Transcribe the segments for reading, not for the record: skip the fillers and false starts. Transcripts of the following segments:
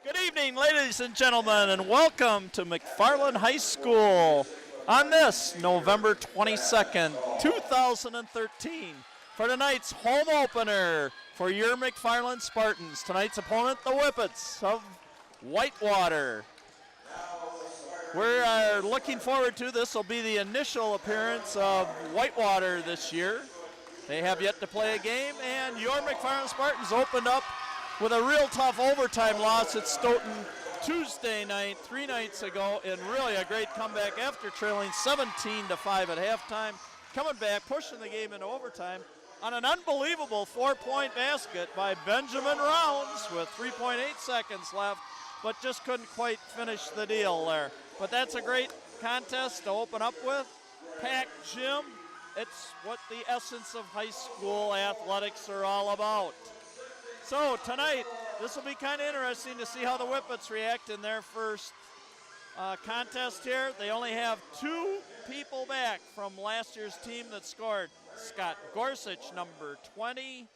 Good evening, ladies and gentlemen, and welcome to McFarland High School on this November 22nd, 2013, for tonight's home opener for your McFarland Spartans. Tonight's opponent, the Whippets of Whitewater. We're looking forward to this. Will be the initial appearance of Whitewater this year. They have yet to play a game, and your McFarland Spartans opened up with a real tough overtime loss at Stoughton Tuesday night, 3 nights ago, and really a great comeback after trailing 17-5 at halftime, coming back, pushing the game into overtime on an unbelievable 4-point basket by Benjamin Rounds with 3.8 seconds left, but just couldn't quite finish the deal there. But that's a great contest to open up with. Packed gym. It's what the essence of high school athletics are all about. So tonight, this will be kind of interesting to see how the Whippets react in their first contest here. They only have 2 people back from last year's team that scored. Scott Gorsuch, number 20,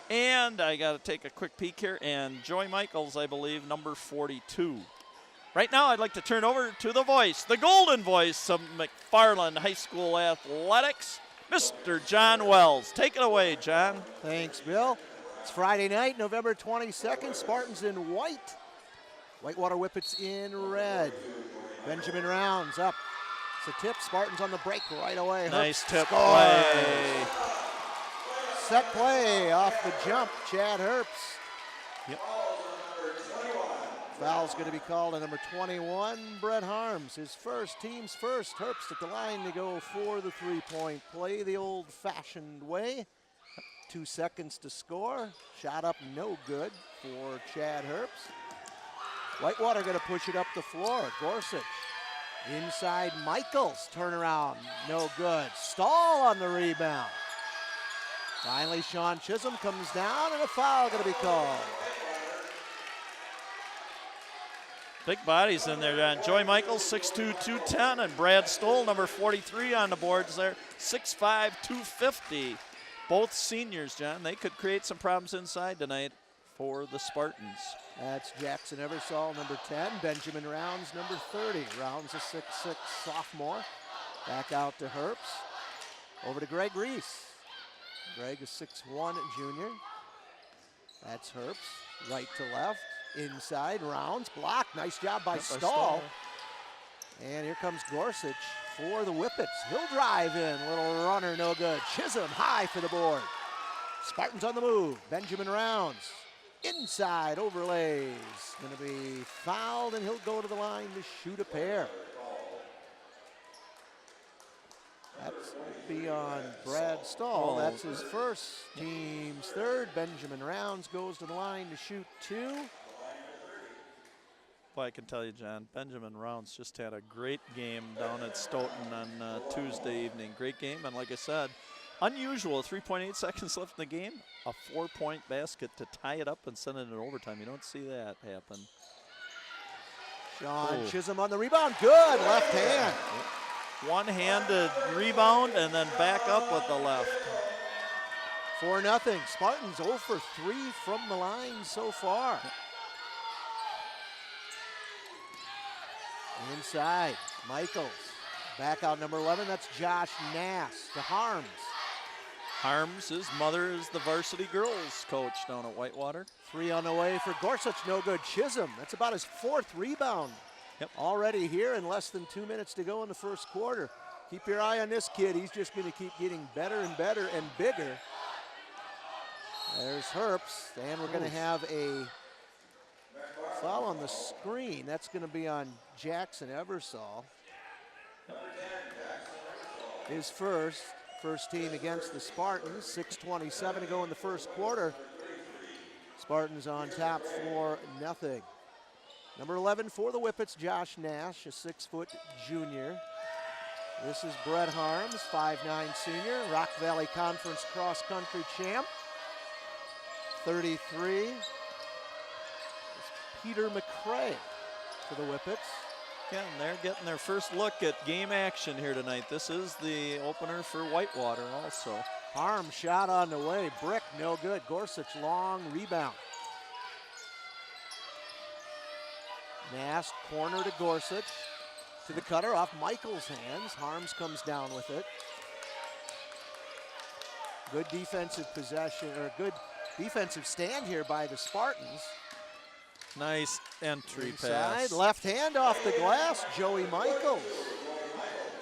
and I got to take a quick peek here, and Joy Michaels, I believe, number 42. Right now, I'd like to turn over to the voice, the golden voice of McFarland High School athletics, Mr. John Wells. Take it away, John. Thanks, Bill. It's Friday night, November 22nd. Spartans in white. Whitewater Whippets in red. Benjamin Rounds up. It's a tip. Spartans on the break right away. Nice tip scores. play. Set play off the jump. Chad Herbst. Yep. Foul's going to be called on number 21, Brett Harms. His first, team's first. Herbst at the line to go for the three-point play the old-fashioned way. 2 seconds to score. Shot up no good for Chad Herbst. Whitewater going to push it up the floor. Gorsuch inside Michaels. Turnaround, no good. Stahl on the rebound. Finally, Sean Chisholm comes down and a foul going to be called. Big bodies in there, John. Joy Michaels, 6'2", 210, and Brad Stoll, number 43 on the boards there, 6'5", 250. Both seniors, John. They could create some problems inside tonight for the Spartans. That's Jackson Eversole, number 10. Benjamin Rounds, number 30. Rounds, a 6'6" sophomore. Back out to Herbst. Over to Greg Reese. Greg, a 6'1" junior. That's Herbst. Right to left. Inside, Rounds. Block. Nice job by Stahl. And here comes Gorsuch for the Whippets. He'll drive in. Little runner, no good. Chisholm high for the board. Spartans on the move. Benjamin Rounds. Inside overlays. Going to be fouled, and he'll go to the line to shoot a pair. That's beyond Brad Stahl. That's his first, team's third. Benjamin Rounds goes to the line to shoot 2. Well, I can tell you, John, Benjamin Rounds just had a great game down at Stoughton on Tuesday evening. Great game, and like I said, unusual, 3.8 seconds left in the game, a 4-point basket to tie it up and send it in overtime. You don't see that happen. Sean Chisholm on the rebound, good, left hand. One-handed rebound and then back up with the left. 4-0, Spartans 0 for 3 from the line so far. Inside, Michaels. Back out number 11, that's Josh Nass to Harms. Harms, his mother is the varsity girls coach down at Whitewater. 3 on the way for Gorsuch, no good. Chisholm, that's about his 4th rebound. Yep. Already here in less than 2 minutes to go in the first quarter. Keep your eye on this kid. He's just going to keep getting better and better and bigger. There's Herbst, and we're going to have a foul on the screen. That's going to be on Jackson Eversole. His first team against the Spartans. 6:27 to go in the first quarter. Spartans on top 4-0. Number 11 for the Whippets, Josh Nash, a 6-foot junior. This is Brett Harms, 5'9" senior, Rock Valley Conference cross-country champ. 33 is Peter McCray for the Whippets. Yeah, and they're getting their first look at game action here tonight. This is the opener for Whitewater also. Harms shot on the way, brick, no good. Gorsuch long rebound. Nast, corner to Gorsuch. To the cutter, off Michael's hands. Harms comes down with it. Good defensive possession, or good defensive stand here by the Spartans. Nice entry Inside, pass. left hand off the glass, Joey Michaels.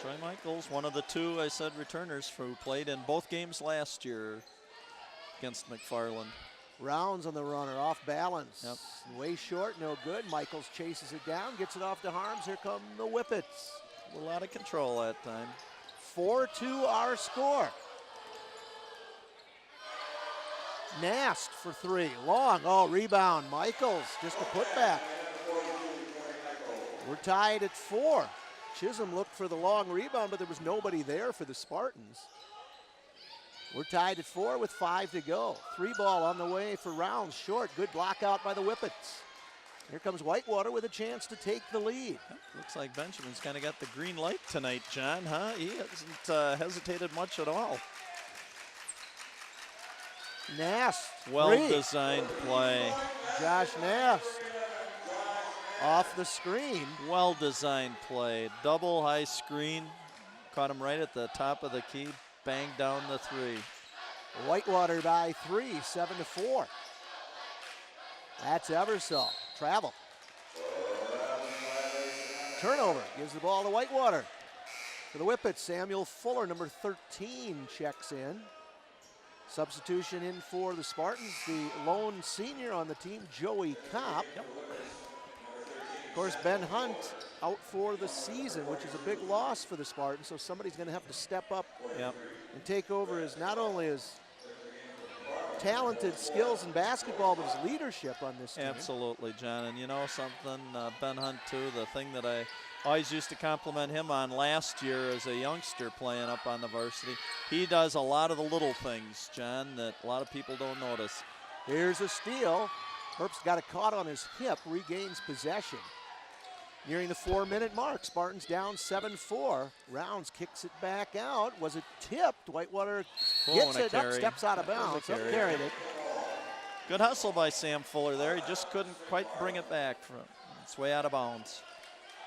Joey Michaels, one of the two, I said, returners who played in both games last year against McFarland. Rounds on the runner, off balance. Yep. Way short, no good. Michaels chases it down, gets it off to Harms. Here come the Whippets. A little out of control that time. 4-2 our score. Nast for three, long, oh, rebound, Michaels, just a putback. We're tied at 4. Chisholm looked for the long rebound, but there was nobody there for the Spartans. We're tied at 4 with 5 to go. 3 ball on the way for Rounds, short, good block out by the Whippets. Here comes Whitewater with a chance to take the lead. Looks like Benjamin's kind of got the green light tonight, John, huh? He hasn't hesitated much at all. Nast, Well-designed play. Josh Nast off the screen. Well-designed play. Double high screen. Caught him right at the top of the key. Banged down the 3. Whitewater by 3, 7-4. That's Eversole. Travel. Turnover. Gives the ball to Whitewater. For the Whippets, Samuel Fuller, number 13, checks in. Substitution in for the Spartans, the lone senior on the team, Joey Kopp. Yep. Of course, Ben Hunt out for the season, which is a big loss for the Spartans, so somebody's going to have to step up Yep. and take over as not only his talented skills in basketball, but his leadership on this team. Absolutely, John. And you know something, Ben Hunt, too, the thing that I always used to compliment him on last year as a youngster playing up on the varsity, he does a lot of the little things, John, that a lot of people don't notice. Here's a steal. Herbst got it caught on his hip, regains possession. Nearing the 4-minute mark, Spartans down 7-4. Rounds kicks it back out. Was it tipped? Whitewater gets it up, steps out of bounds. Carried it. Good hustle by Sam Fuller there. He just couldn't quite bring it back from it's way out of bounds.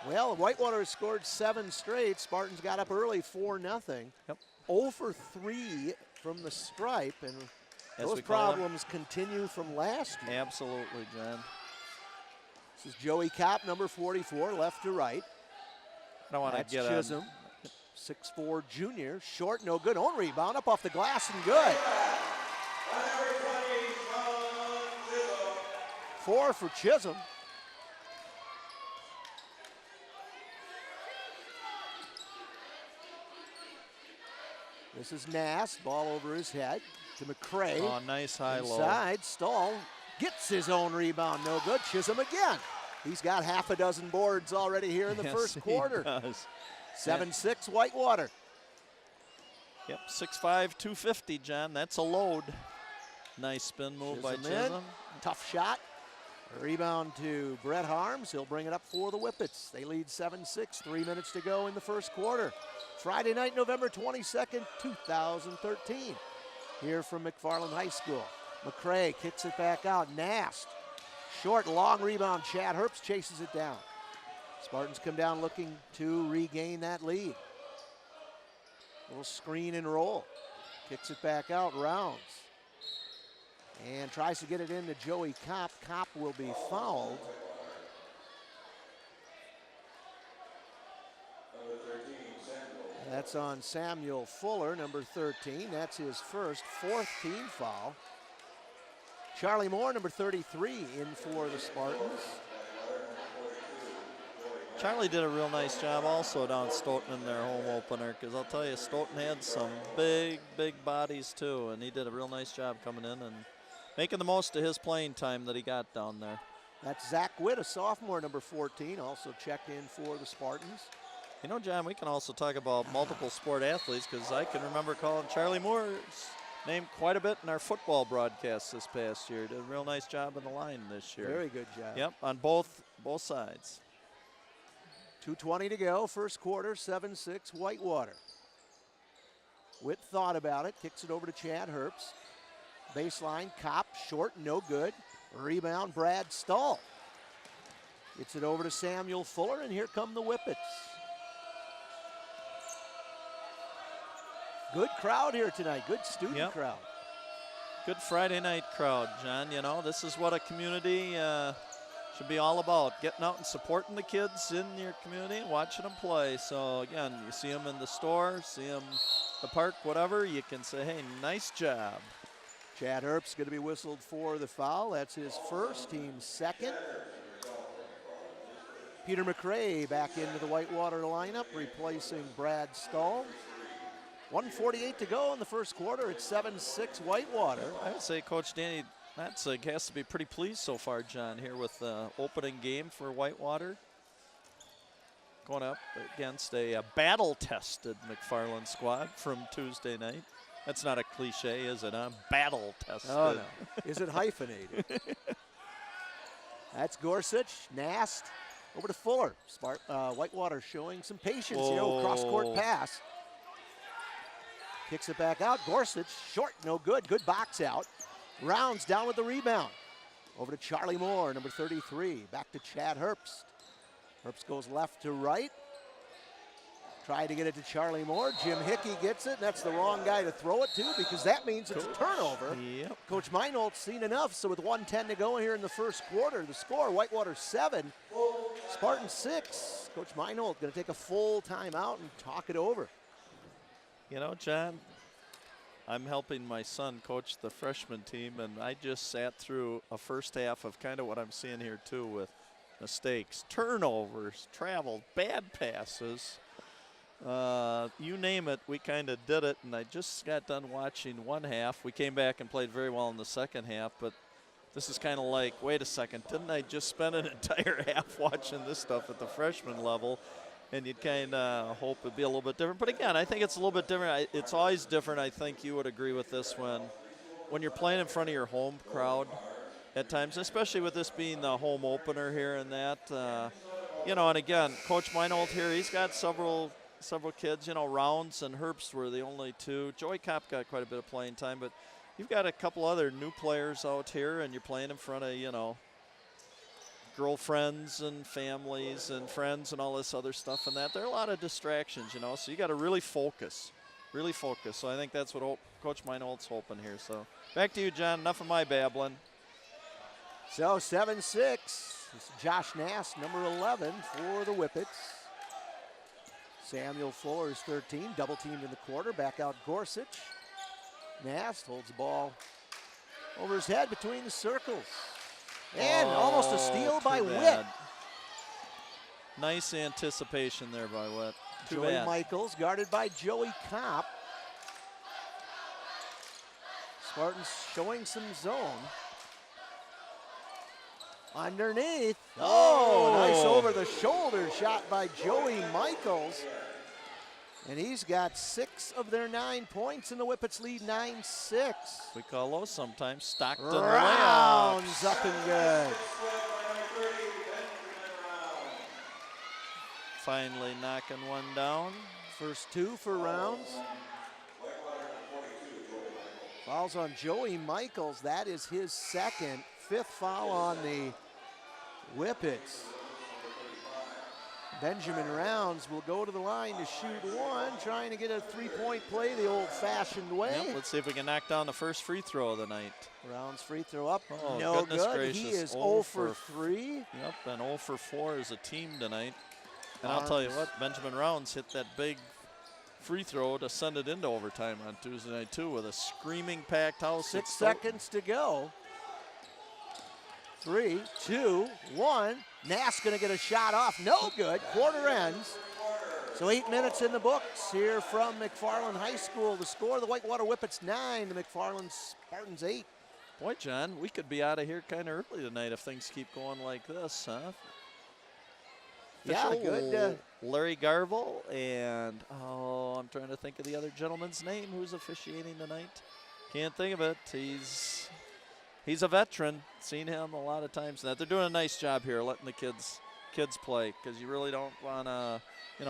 Well, Whitewater has scored 7 straight. Spartans got up early 4-0. Yep. 0 for 3 from the stripe, and As those problems continue from last year. Absolutely, John. This is Joey Kopp, number 44, left to right. I don't want to get Chisholm, 6'4" junior, short, no good. Own rebound, up off the glass and good. 4 for Chisholm. This is Nass, ball over his head to McCray. Oh, nice high-low. Inside, Stahl gets his own rebound, no good. Chisholm again. He's got half a dozen boards already here in the first quarter. He does. 7-6 Whitewater. Yep, 6'5", 250, John. That's a load. Nice spin move by Chisholm. Tough shot. Rebound to Brett Harms. He'll bring it up for the Whippets. They lead 7-6, 3 minutes to go in the first quarter. Friday night, November 22nd, 2013. Here from McFarland High School. McCray kicks it back out. Nast. Short, long rebound. Chad Herbst chases it down. Spartans come down looking to regain that lead. Little screen and roll. Kicks it back out. Rounds. And tries to get it into Joey Kopp. Kopp will be fouled. That's on Samuel Fuller, number 13. That's his fourth team foul. Charlie Moore, number 33, in for the Spartans. Charlie did a real nice job also down Stoughton in their home opener, because I'll tell you, Stoughton had some big, big bodies too, and he did a real nice job coming in and making the most of his playing time that he got down there. That's Zach Witt, a sophomore, number 14, also checked in for the Spartans. You know, John, we can also talk about multiple sport athletes, because I can remember calling Charlie Moore's name quite a bit in our football broadcasts this past year. Did a real nice job in the line this year. Very good job. Yep, on both sides. 2:20 to go, first quarter, 7-6 Whitewater. Witt thought about it, kicks it over to Chad Herbst. Baseline, Kopp, short, no good. Rebound, Brad Stahl. Gets it over to Samuel Fuller, and here come the Whippets. Good crowd here tonight, good student crowd. Good Friday night crowd, John. You know, this is what a community should be all about, getting out and supporting the kids in your community and watching them play. So again, you see them in the store, see them the park, whatever, you can say, hey, nice job. Chad Herbst going to be whistled for the foul. That's his first, team's second. Peter McRae back into the Whitewater lineup, replacing Brad Stahl. 1:48 to go in the first quarter. It's 7-6 Whitewater. I would say Coach Danny Matzig has to be pretty pleased so far, John, here with the opening game for Whitewater. Going up against a battle-tested McFarland squad from Tuesday night. That's not a cliche, is it, huh? Battle-tested. Oh, no. Is it hyphenated? That's Gorsuch, Nast, over to Fuller. Whitewater showing some patience, cross-court pass. Kicks it back out. Gorsuch, short, no good. Good box out. Rounds down with the rebound. Over to Charlie Moore, number 33. Back to Chad Herbst. Herbst goes left to right. Try to get it to Charlie Moore. Jim Hickey gets it, and that's the wrong guy to throw it to because that means it's a turnover. Yep. Coach Meinhold's seen enough, so with 1:10 to go here in the first quarter, the score, Whitewater 7, Spartan 6. Coach Meinhold going to take a full timeout and talk it over. You know, John, I'm helping my son coach the freshman team, and I just sat through a first half of kind of what I'm seeing here, too, with mistakes, turnovers, travel, bad passes. You name it, we kind of did it, and I just got done watching one half. We came back and played very well in the second half, but this is kind of like, wait a second, didn't I just spend an entire half watching this stuff at the freshman level? And you'd kind of hope it'd be a little bit different. But again, I think it's a little bit different. It's always different. I think you would agree with this when you're playing in front of your home crowd at times, especially with this being the home opener here and that. And again, Coach Meinhold here, he's got several kids. Rounds and Herbst were the only two. Joey Kopp got quite a bit of playing time, but you've got a couple other new players out here, and you're playing in front of, girlfriends and families and friends and all this other stuff and that. There are a lot of distractions, so you got to really focus. So I think that's what Coach Meinhold's hoping here. So back to you, John. Enough of my babbling. So 7-6. It's Josh Nast, number 11 for the Whippets. Samuel Fuller is 13, double teamed in the quarter. Back out Gorsuch. Nast holds the ball over his head between the circles. And almost a steal by Witt. Nice anticipation there by Witt. Joey Michaels guarded by Joey Kopp. Spartans showing some zone. Underneath. Nice over the shoulder shot by Joey Michaels. And he's got 6 of their 9 points, and the Whippets lead 9-6. We call those sometimes Stockton Rounds layups. Up and good. Finally knocking one down. First 2 for Rounds. Fouls on Joey Michaels. That is his second. 5th foul on the Whippets. Benjamin Rounds will go to the line to shoot one, trying to get a 3-point play the old-fashioned way. Yep, let's see if we can knock down the first free throw of the night. Rounds free throw up, oh, no goodness good. Gracious. He is 0 for 3. Yep, and 0 for 4 as a team tonight. And I'll tell you what, Benjamin Rounds hit that big free throw to send it into overtime on Tuesday night, too, with a screaming packed house. 6 seconds to go. 3, 2, 1. Nass going to get a shot off. No good. Quarter ends. So 8 minutes in the books here from McFarland High School. The score, the Whitewater Whippets 9, the McFarland Spartans 8. Boy, John, we could be out of here kind of early tonight if things keep going like this, huh? Yeah, good. Larry Garvel and, I'm trying to think of the other gentleman's name who's officiating tonight. Can't think of it. He's a veteran. Seen him a lot of times. They're doing a nice job here letting the kids play, because you really don't want to,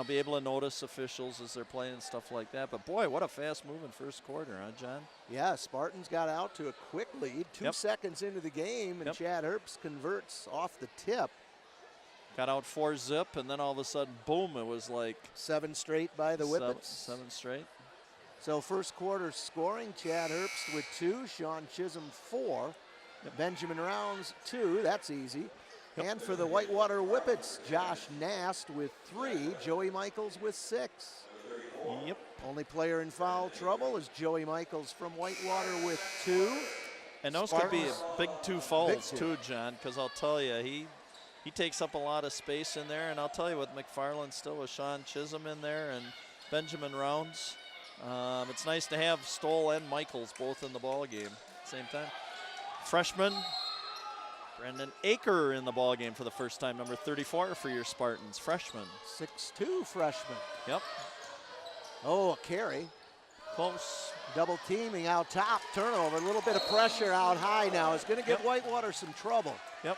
be able to notice officials as they're playing and stuff like that. But boy, what a fast-moving first quarter, huh, John? Yeah, Spartans got out to a quick lead, 2 seconds into the game, and Chad Herbst converts off the tip. Got out 4-zip, and then all of a sudden, boom, it was like 7 straight by the Whippets. Seven straight. So first quarter scoring, Chad Herbst with 2, Sean Chisholm 4, Benjamin Rounds 2, that's easy. And for the Whitewater Whippets, Josh Nast with 3, Joey Michaels with 6. Yep. Only player in foul trouble is Joey Michaels from Whitewater with 2. And those Spartans, could be a big 2 fouls big too, John, because I'll tell you, he takes up a lot of space in there. And I'll tell you, with McFarland still with Sean Chisholm in there and Benjamin Rounds, it's nice to have Stoll and Michaels both in the ball game at the same time. Freshman Brendan Aker in the ball game for the first time, number 34 for your Spartans, freshman. 6'2" freshman. Yep. Oh, a carry. Close. Double teaming out top, turnover, a little bit of pressure out high now. It's going to get Whitewater some trouble. Yep.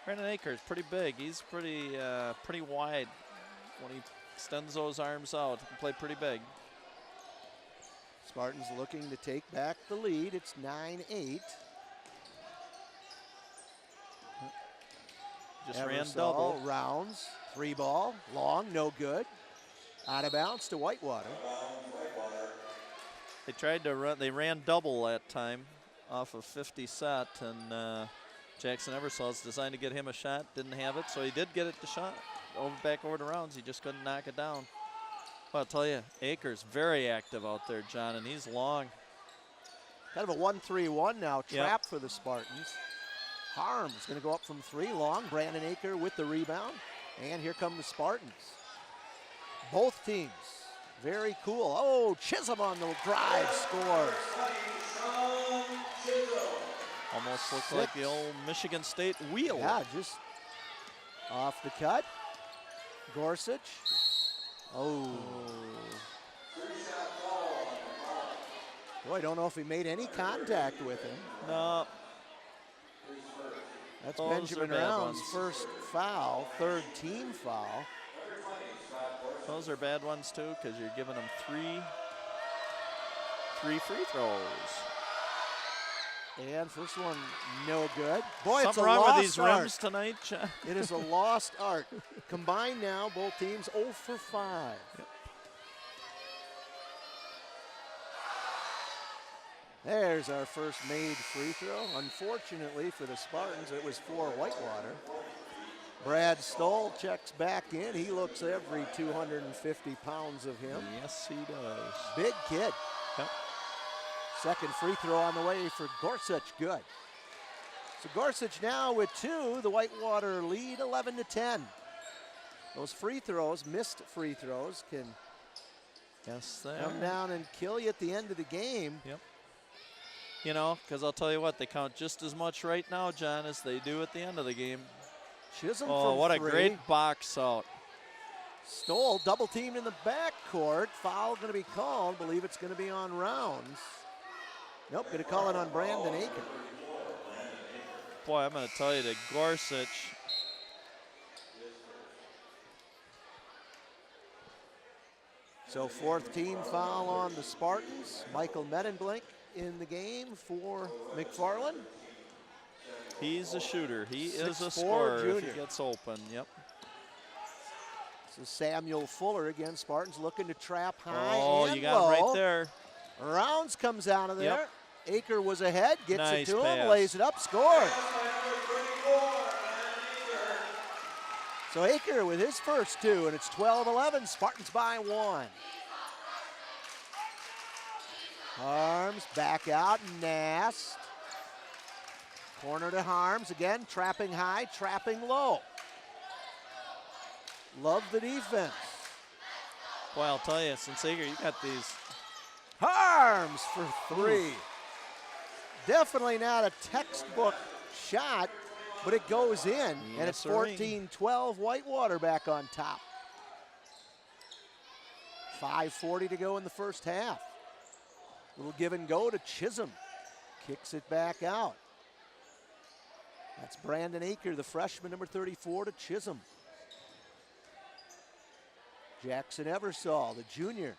Brendan Aker is pretty big. He's pretty wide. When he extends those arms out, he can play pretty big. Spartans looking to take back the lead. It's 9-8. Just ran double. Rounds, 3 ball, long, no good. Out of bounds to Whitewater. They tried to run, they ran double that time off of 50 set, and Jackson Eversall's designed to get him a shot, didn't have it, so he did get it to shot. Back over to Rounds, he just couldn't knock it down. Well, I'll tell you, Aker's very active out there, John, and he's long. Kind of a 1-3-1 now, trap for the Spartans. Harms going to go up from 3 long. Brandon Aker with the rebound. And here come the Spartans. Both teams, very cool. Oh, Chisholm on the drive, scores. Almost looked like the old Michigan State wheel. Yeah, just off the cut. Gorsuch. Oh. Boy, I don't know if he made any contact with him. No. That's Those Benjamin are bad Rounds' ones. first foul, 3rd team foul. Those are bad ones too, because you're giving them three free throws. And first one, no good. Boy, Something it's a wrong lost with these art. rims tonight, John. It is a lost art. Combined now, both teams 0 for 5. Yep. There's our first made free throw. Unfortunately for the Spartans, it was for Whitewater. Brad Stoll checks back in. He looks every 250 pounds of him. Yes, he does. Big kid. Yep. Second free throw on the way for Gorsuch, good. So Gorsuch now with 2, the Whitewater lead 11-10. Those free throws, missed free throws, can come down and kill you at the end of the game. Yep. You know, because I'll tell you what, they count just as much right now, John, as they do at the end of the game. Chisholm Oh, from what 3. a great box out. Stoll double teamed in the backcourt. Foul going to be called. Believe it's going to be on Rounds. Nope, going to call it on Brandon Aker. Boy, I'm going to tell you that Gorsuch. So 4th team foul on the Spartans. Michael Medenblink in the game for McFarland. He's a shooter. He is a 6'4" scorer if junior. he gets open. Yep. This is Samuel Fuller again. Spartans looking to trap high Oh, and you got low. him right there. Rounds comes out of there. Yep. Aker was ahead, gets Nice it to him, pass. lays it up, scores. So Aker with his first 2, and it's 12-11. Spartans by 1. Harms back out, Nast. Corner to Harms again, trapping high, trapping low. Love the defense. Boy, I'll tell you, since Aker, you got these. Harms for 3. Definitely not a textbook shot, but it goes in, and it's Yes-sirree. 14-12, Whitewater back on top. 5:40 to go in the first half. Little give and go to Chisholm. Kicks it back out. That's Brandon Aker, the freshman, number 34, to Chisholm. Jackson Eversall, the junior.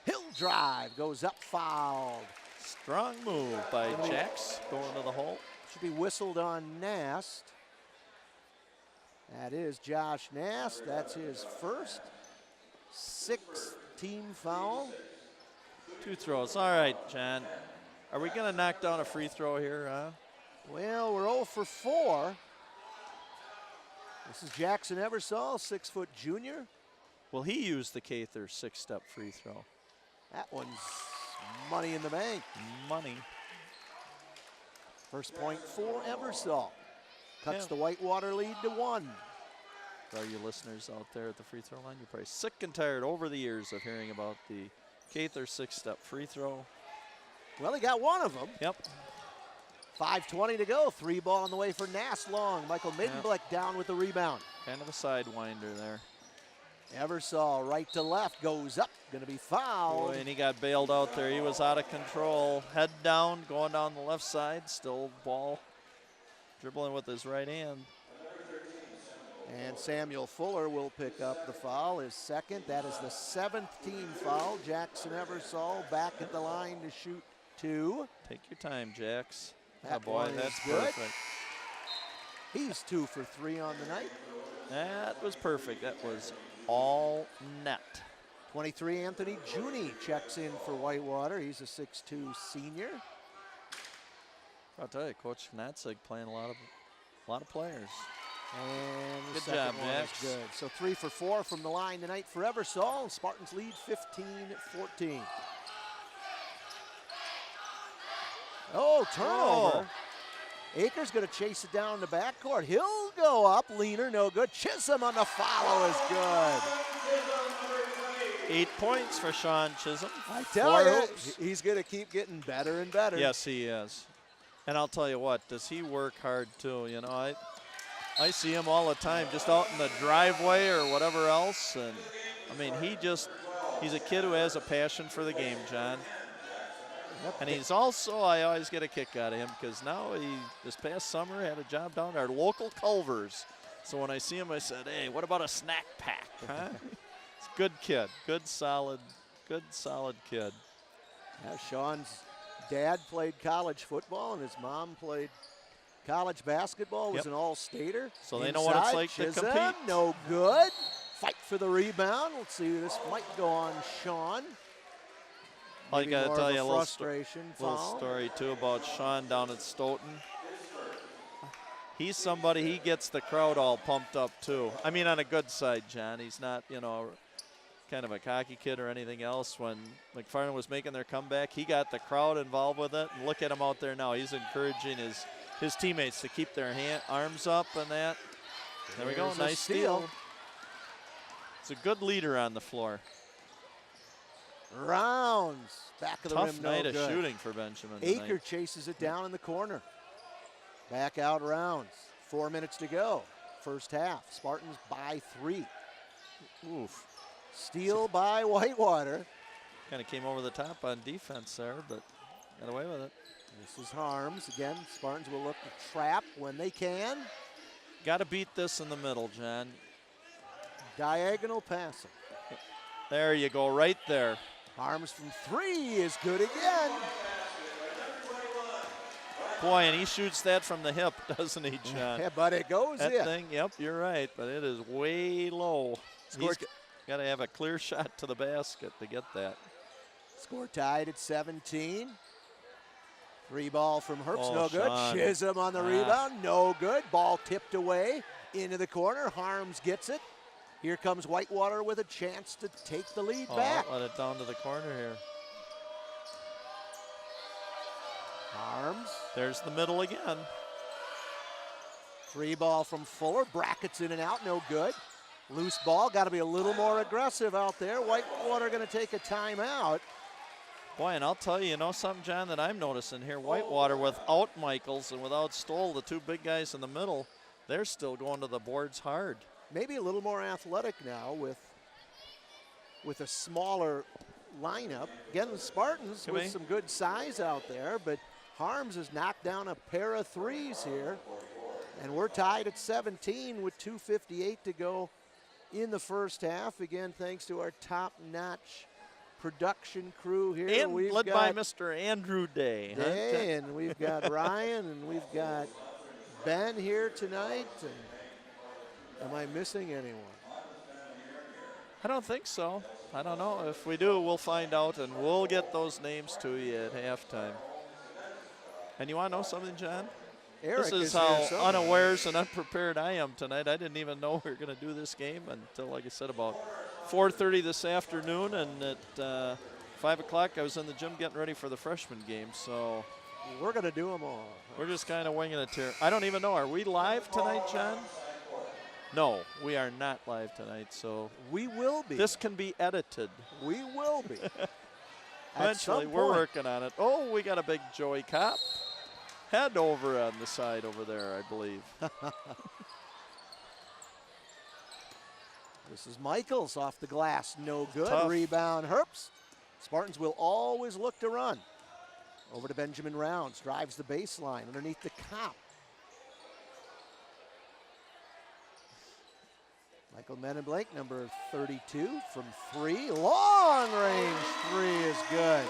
Hill drive, goes up, fouled. Strong move by Jax going to the hole. Should be whistled on Nast. That is Josh Nass. That's his first 6th team foul. 2 throws. All right, John. Are we going to knock down a free throw here, huh? Well, we're 0 for 4. This is Jackson Eversole, 6-foot junior. Will he use the Kaether 6-step free throw? That one's money in the bank. Money. First point for Eversole. Cuts the Whitewater lead to 1. For all you listeners out there at the free throw line, you're probably sick and tired over the years of hearing about the Kaether 6-step free throw. Well, he got one of them. Yep. 5:20 to go. 3 ball on the way for Nass long. Michael Middenblick down with the rebound. Kind of a sidewinder there. Eversole right to left, goes up, gonna be fouled. Boy, and he got bailed out there. He was out of control. Head down, going down the left side. Still ball dribbling with his right hand. And Samuel Fuller will pick up the foul, his second. That is the 7th team foul. Jackson Eversole back at the line to shoot 2. Take your time, Jax. That boy, one is that's good. perfect. He's 2 for 3 on the night. That was perfect. That was all net. 23, Anthony Juni checks in for Whitewater. He's a 6'2 senior. I'll tell you, Coach Natzig playing a lot of players. And the Good second job, one Jax. is good. So 3 for 4 from the line tonight for Eversole. Spartans lead 15-14. Oh, turnover. Akers going to chase it down in the backcourt. He'll go up, leaner, no good. Chisholm on the follow is good. 8 points for Sean Chisholm. I tell 4 you, hoops. he's going to keep getting better and better. Yes, he is. And I'll tell you what, does he work hard too? You know, I see him all the time just out in the driveway or whatever else. And I mean, he's a kid who has a passion for the game, John. And he's also, I always get a kick out of him because now this past summer, had a job down at our local Culvers. So when I see him, I said, hey, what about a snack pack, huh? It's a good kid, good solid kid. Yeah, Sean's dad played college football and his mom played college basketball, was an all-stater. So they know what it's like Chisholm, to compete. No good. Fight for the rebound. Let's see, this might go on Sean. I got to tell you a little foul. story too about Sean down at Stoughton. He's somebody, he gets the crowd all pumped up too. I mean, on a good side, John. He's not, kind of a cocky kid or anything else. When McFarland was making their comeback, he got the crowd involved with it. And look at him out there now. He's encouraging his teammates to keep their arms up and that. There we go, nice steal. It's a good leader on the floor. Rounds, back of the rim, Tough no night good. of shooting for Benjamin Aker tonight. chases it down in the corner. Back out Rounds. 4 minutes to go. First half. Spartans by 3. Oof. Steal by Whitewater. Kind of came over the top on defense there, but got away with it. This is Harms. Again, Spartans will look to trap when they can. Got to beat this in the middle, John. Diagonal passing. There you go, right there. Harms from 3 is good again. Boy, and he shoots that from the hip, doesn't he, John? Yeah, but it goes That in. thing, yep, you're right, but it is way low. He's got to have a clear shot to the basket to get that. Score tied at 17. 3 ball from Herbst, Oh, no good. Sean. Chisholm on the rebound, no good. Ball tipped away into the corner. Harms gets it. Here comes Whitewater with a chance to take the lead back. Let it down to the corner here. Harms. There's the middle again. 3 ball from Fuller. Brackets in and out, no good. Loose ball, got to be a little more aggressive out there. Whitewater going to take a timeout. Boy, and I'll tell you, something, John, that I'm noticing here. Whitewater without Michaels and without Stoll, the 2 big guys in the middle, they're still going to the boards hard. Maybe a little more athletic now with a smaller lineup. Again, the Spartans with some good size out there, but Harms has knocked down a pair of 3s here. And we're tied at 17 with 2:58 to go in the first half. Again, thanks to our top-notch production crew here. And led by Mr. Andrew Day. And we've got Ryan and we've got Ben here tonight. And Am I missing anyone? I don't think so. I don't know. If we do, we'll find out, and we'll get those names to you at halftime. And you want to know something, John? Eric This is here how somewhere. unawares and unprepared I am tonight. I didn't even know we were going to do this game until, like I said, about 4:30 this afternoon, and at 5 o'clock I was in the gym getting ready for the freshman game. So We're going to do them all. we're just kind of winging it here. I don't even know. Are we live tonight, John? No, we are not live tonight. So We will be. this can be edited. We will be. Eventually, we're working on it. Oh, we got a big Joey Kopp. Head over on the side over there, I believe. This is Michaels off the glass. No good. Tough. Rebound, Herbst. Spartans will always look to run. Over to Benjamin Rounds. Drives the baseline underneath the Kopp. Michael Menenblake, number 32 from 3. Long range 3 is good.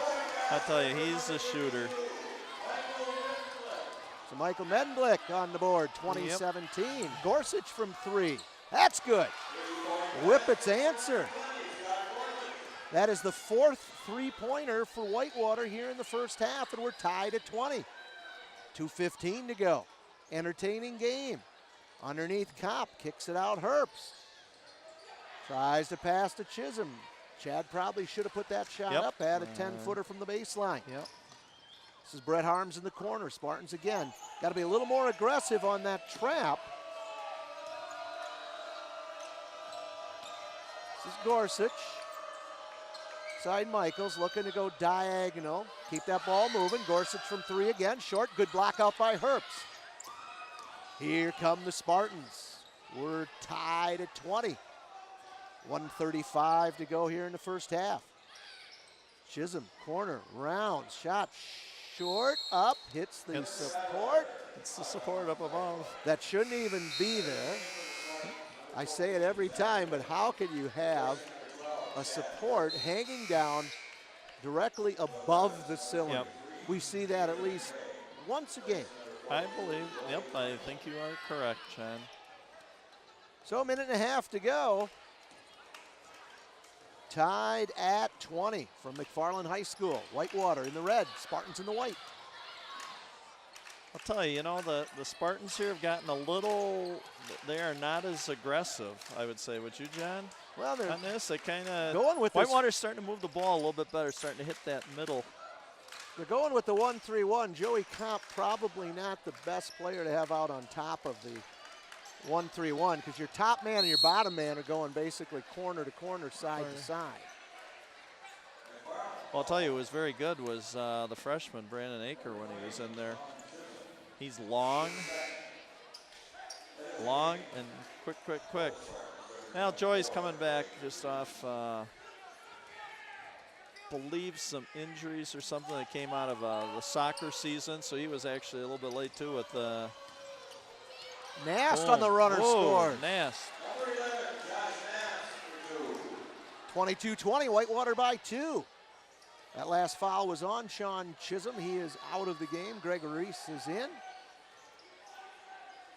I tell you, he's a shooter. So Michael Menenblake on the board, 2017. Gorsuch from 3. That's good. Whippet's answer. That is the 4th three-pointer for Whitewater here in the first half, and we're tied at 20. 2:15 to go. Entertaining game. Underneath Kopp, kicks it out Herbst. Tries to pass to Chisholm. Chad probably should have put that shot up, had a 10-footer from the baseline. Yep. This is Brett Harms in the corner. Spartans again. Got to be a little more aggressive on that trap. This is Gorsuch. Side Michaels looking to go diagonal. Keep that ball moving. Gorsuch from 3 again. Short. Good block out by Herbst. Here come the Spartans. We're tied at 20. 1:35 to go here in the first half. Chisholm, corner, Rounds, shot short, up, hits the support. It's the support up above. That shouldn't even be there. I say it every time, but how can you have a support hanging down directly above the cylinder? Yep. We see that at least once a game. I believe, I think you are correct, John. So a minute and a half to go. Tied at 20 from McFarland High School. Whitewater in the red, Spartans in the white. I'll tell you, the Spartans here have gotten a little, they are not as aggressive, I would say. Would you, John? Well, they're on this, they kind of, going with Whitewater's starting to move the ball a little bit better, starting to hit that middle. They're going with the 1-3-1. Joey Kopp probably not the best player to have out on top of the 1-3-1 because your top man and your bottom man are going basically corner to corner, side to side. Well, I'll tell you, what was very good was the freshman, Brandon Aker, when he was in there. He's long, and quick. Now Joey's coming back just off, believe some injuries or something that came out of the soccer season, so he was actually a little bit late too with the Nast on the runner scores. Nast. 22-20, Whitewater by 2. That last foul was on Sean Chisholm. He is out of the game. Greg Reese is in.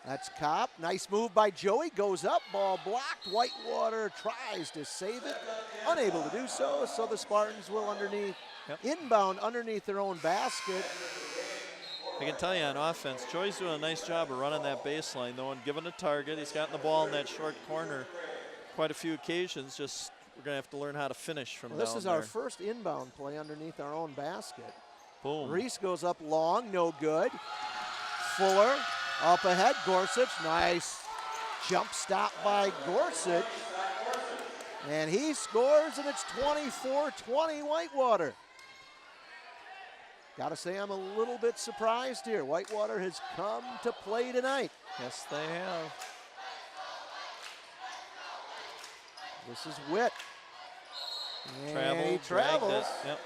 That's Kopp. Nice move by Joey. Goes up, ball blocked. Whitewater tries to save it. Unable to do so, so the Spartans will inbound underneath their own basket. I can tell you on offense, Joey's doing a nice job of running that baseline, though, and giving a target. He's gotten the ball in that short corner quite a few occasions. Just we're going to have to learn how to finish from down there. This is our first inbound play underneath our own basket. Boom. Reese goes up long, no good. Fuller up ahead, Gorsuch, nice jump stop by Gorsuch. And he scores, and it's 24-20 Whitewater. Got to say I'm a little bit surprised here. Whitewater has come to play tonight. Yes, they have. This is Witt. And he Dragged travels. it. Yep.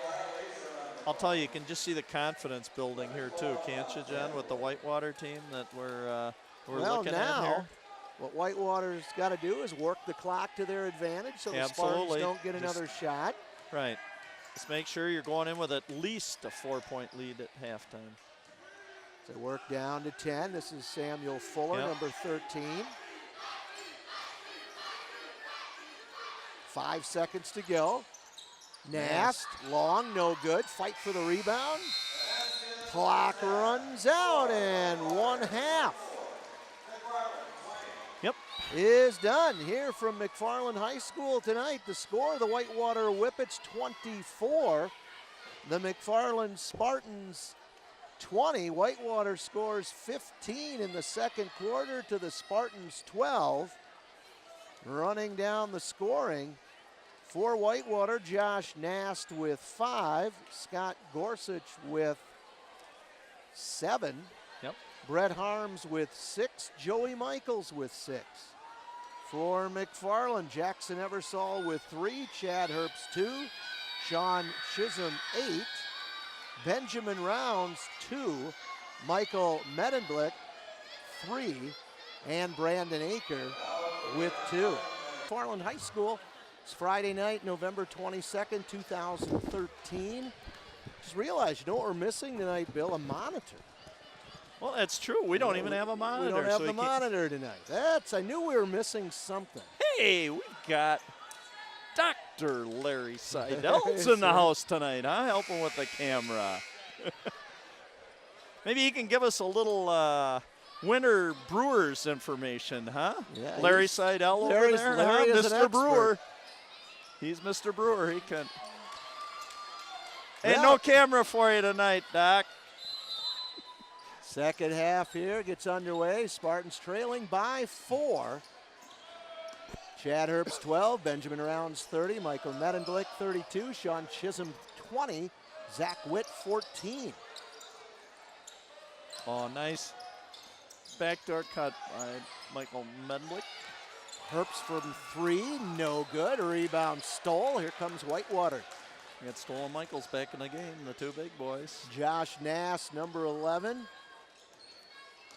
I'll tell you, you can just see the confidence building here too, can't you, Jen, with the Whitewater team that we're looking at here. What Whitewater's got to do is work the clock to their advantage so the Spartans don't get another shot. Right. Just make sure you're going in with at least a 4-point lead at halftime. They work down to 10. This is Samuel Fuller, number 13. 5 seconds to go. Nast, long, no good. Fight for the rebound. Clock runs out, and 1/2 is done here from McFarland High School tonight. The score, the Whitewater Whippets 24, the McFarland Spartans 20. Whitewater scores 15 in the second quarter to the Spartans 12. Running down the scoring for Whitewater, Josh Nast with 5, Scott Gorsuch with 7, Brett Harms with 6, Joey Michaels with 6. For McFarland, Jackson Eversole with 3, Chad Herbst 2, Sean Chisholm 8, Benjamin Rounds 2, Michael Medenblick 3, and Brandon Aker with 2. McFarland High School, it's Friday night, November 22nd, 2013. Just realized, you know what we're missing tonight, Bill? A monitor. Well, that's true. We don't even have a monitor. We don't have so the monitor tonight. I knew we were missing something. Hey, we've got Dr. Larry Seidel's in the house tonight, huh? Helping with the camera. Maybe he can give us a little Winter Brewers information, huh? Yeah, Larry Seidel over there, Larry huh? is Mr. an Brewer. He's Mr. Brewer. He can. Ain't Well, no camera for you tonight, Doc. second half here gets underway. Spartans trailing by 4. Chad Herbst 12, Benjamin Rounds 30, Michael Medenblick 32, Sean Chisholm 20, Zach Witt 14. Oh, nice backdoor cut by Michael Medenblick. Herbst from 3, no good. A rebound stole. Here comes Whitewater. We got Stoll and Michaels back in the game, the two big boys. Josh Nass, number 11.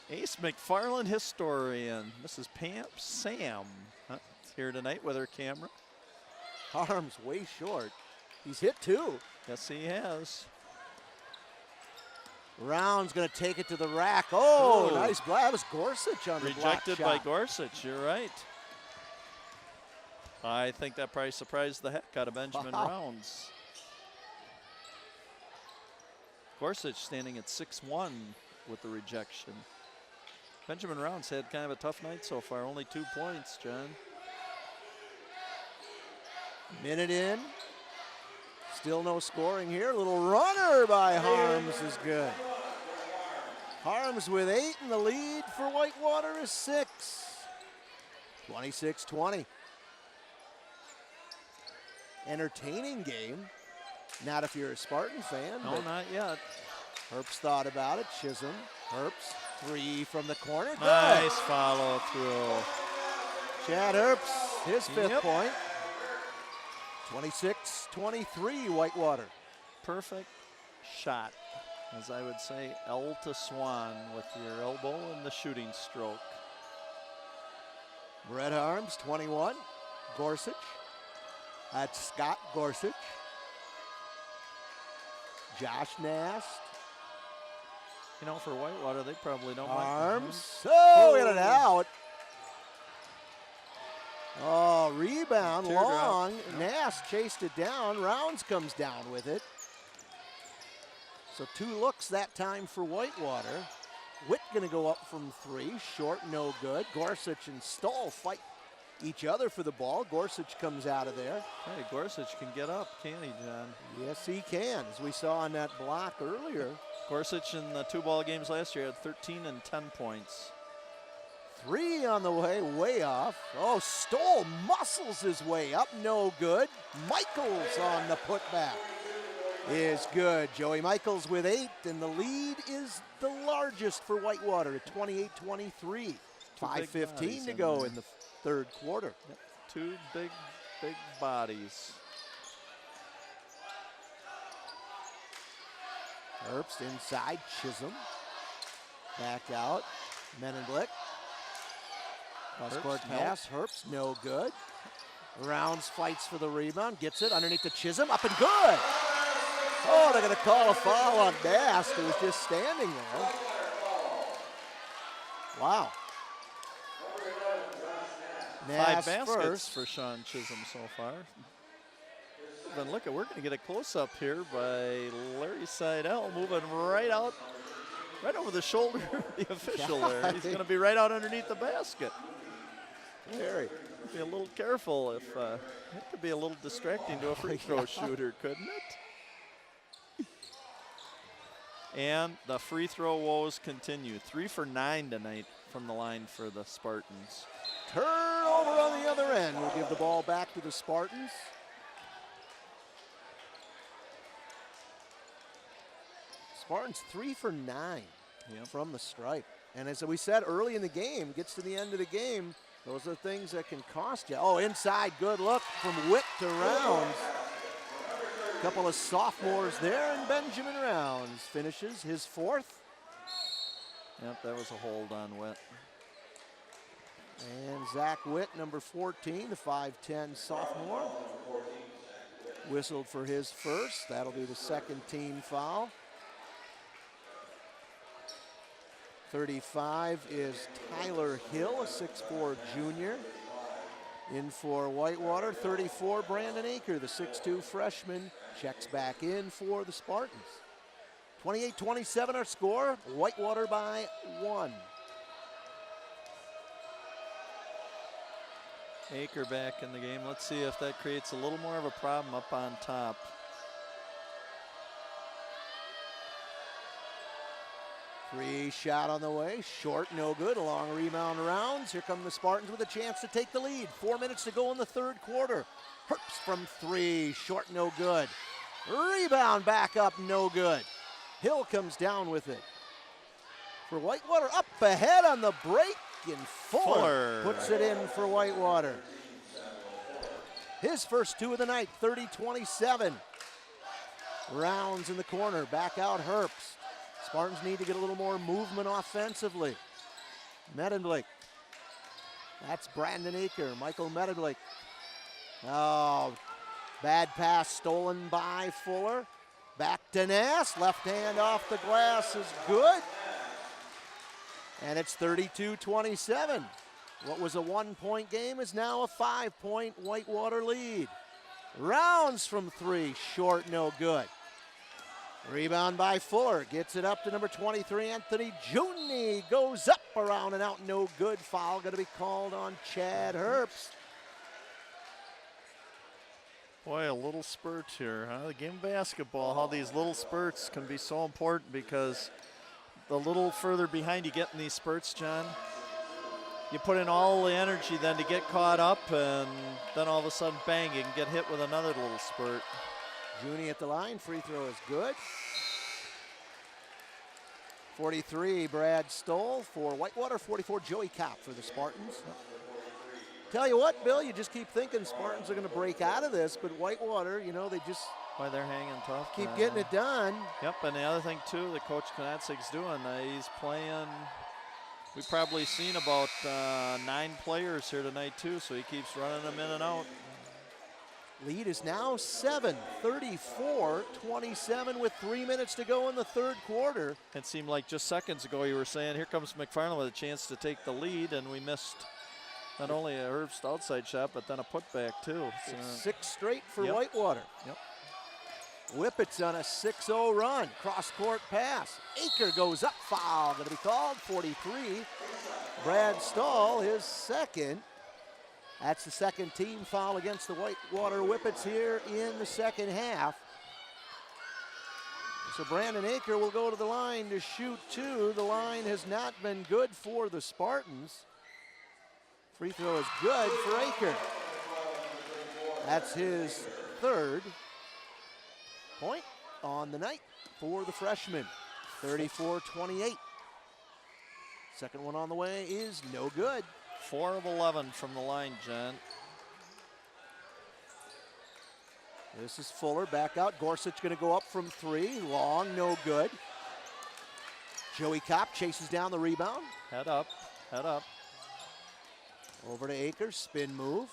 Ace McFarland historian, Mrs. Pam Sam, here tonight with her camera. Harms way short. He's hit 2. Yes, he has. Round's going to take it to the rack. Oh, Oh. nice block. That was Gorsuch on the block Rejected by shot. Gorsuch, you're right. I think that probably surprised the heck out of Benjamin Wow. Rounds. Gorsuch standing at 6'1" with the rejection. Benjamin Rounds had kind of a tough night so far, only 2 points, John. Minute in. Still no scoring here. Little runner by Harms is good. Harms with 8, and the lead for Whitewater is 6. 26-20. Entertaining game. Not if you're a Spartan fan. No, but not yet. Herbst thought about it. Chisholm. Herbst. 3 from the corner. Good. Nice follow through. Chad Herbst, his 5th Yep. point. 26-23 Whitewater. Perfect shot, as I would say, L to Swan with your elbow and the shooting stroke. Brett Harms, 21. Gorsuch. That's Scott Gorsuch. Josh Nast. You know, for Whitewater, they probably don't Harms. Oh, in and out. Oh, rebound, Teardrop. long. Nast chased it down. Rounds comes down with it. So 2 looks that time for Whitewater. Witt gonna go up from 3. Short, no good. Gorsuch and Stoll fight each other for the ball. Gorsuch comes out of there. Hey, Gorsuch can get up, can't he, John? Yes, he can, as we saw on that block earlier. Gorsuch in the 2 ball games last year had 13 and 10 points. 3 on the way off. Oh, Stoll muscles his way up, no good. Michaels on the putback is good. Joey Michaels with 8, and the lead is the largest for Whitewater at 28-23. 5:15 to go in the 3rd quarter. Yep. 2 big bodies. Herbst inside, Chisholm. Back out, Medenblick. Cross-court Herbst, pass, Herbst, no good. Rounds fights for the rebound, gets it underneath the Chisholm, up and good. Oh, they're going to call a foul on Nast, who was just standing there. Wow. Nass 5 baskets first. for Sean Chisholm so far. Then look at, we're going to get a close-up here by Larry Seidel, moving right out, right over the shoulder of the official there. He's going to be right out underneath the basket. Larry. Be a little careful if it could be a little distracting to a free throw shooter, couldn't it? And the free throw woes continue. 3 for 9 tonight from the line for the Spartans. Turnover on the other end. We'll give the ball back to the Spartans. Spartans 3 for 9 from the stripe. And as we said early in the game, gets to the end of the game, those are things that can cost you. Oh, inside, good look from Witt to Rounds. A couple of sophomores there, and Benjamin Rounds finishes his 4th. Yep, that was a hold on Witt. And Zach Witt, number 14, the 5'10 sophomore, whistled for his first. That'll be the second team foul. 35 is Tyler Hill, a 6'4 junior. In for Whitewater. 34, Brandon Aker, the 6'2 freshman, checks back in for the Spartans. 28-27 our score, Whitewater by 1. Aker back in the game. Let's see if that creates a little more of a problem up on top. Free shot on the way, short, no good. A long rebound Rounds. Here come the Spartans with a chance to take the lead. 4 minutes to go in the third quarter. Herbst from 3, short, no good. Rebound back up, no good. Hill comes down with it. For Whitewater, up ahead on the break, and Fuller puts it in for Whitewater. His first 2 of the night, 30-27. Rounds in the corner, back out Herbst. Spartans need to get a little more movement offensively. Meddenblick. That's Brandon Aker, Michael Meddenblick. Oh, bad pass stolen by Fuller. Back to Nass, left hand off the glass is good. And it's 32-27. What was a 1-point game is now a 5-point Whitewater lead. Rounds from 3, short, no good. Rebound by Fuller, gets it up to number 23, Anthony Juni. Goes up, around and out, no good. Foul going to be called on Chad Herbst. Boy, a little spurt here, huh? The game of basketball, how these little spurts can be so important, because the little further behind you get in these spurts, John, you put in all the energy then to get caught up, and then all of a sudden, bang, you can get hit with another little spurt. Juni at the line, free throw is good. 43, Brad Stoll for Whitewater. 44, Joey Kopp for the Spartans. Tell you what, Bill, you just keep thinking Spartans are going to break out of this, but Whitewater, you know, they just Why they're hanging tough. keep getting it done. Yep, and the other thing, too, that Coach Knatzig's doing, he's playing, we've probably seen about 9 players here tonight, too, so he keeps running them in and out. Lead is now 7, 34-27 with 3 minutes to go in the third quarter. It seemed like just seconds ago you were saying, here comes McFarland with a chance to take the lead, and we missed not only a Herbst outside shot, but then a putback, too. So, 6 straight for yep. Whitewater. Yep. Whippet's on a 6-0 run. Cross-court pass. Aker goes up. Foul going to be called. 43. Brad Stahl, his second. That's the second team foul against the Whitewater Whippets here in the second half. So Brandon Aker will go to the line to shoot 2. The line has not been good for the Spartans. Free throw is good for Aker. That's his 3rd point on the night for the freshman. 34-28. Second one on the way is no good. 4 of 11 from the line, John. This is Fuller back out. Gorsuch going to go up from 3. Long, no good. Joey Kopp chases down the rebound. Head up, head up. Over to Aker, spin move.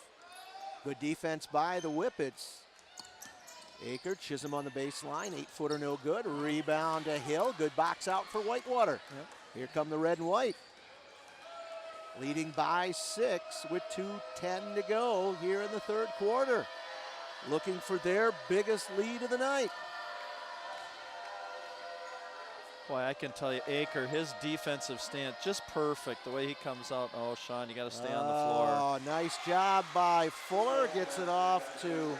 Good defense by the Whippets. Aker, Chisholm on the baseline, 8-footer no good. Rebound to Hill, good box out for Whitewater. Yep. Here come the red and white. leading by 6 with 2:10 to go here in the third quarter. Looking for their biggest lead of the night. Boy, I can tell you, Aker, his defensive stance, just perfect, the way he comes out. Oh, Sean, you got to stay on the floor. Oh, nice job by Fuller. Gets it off to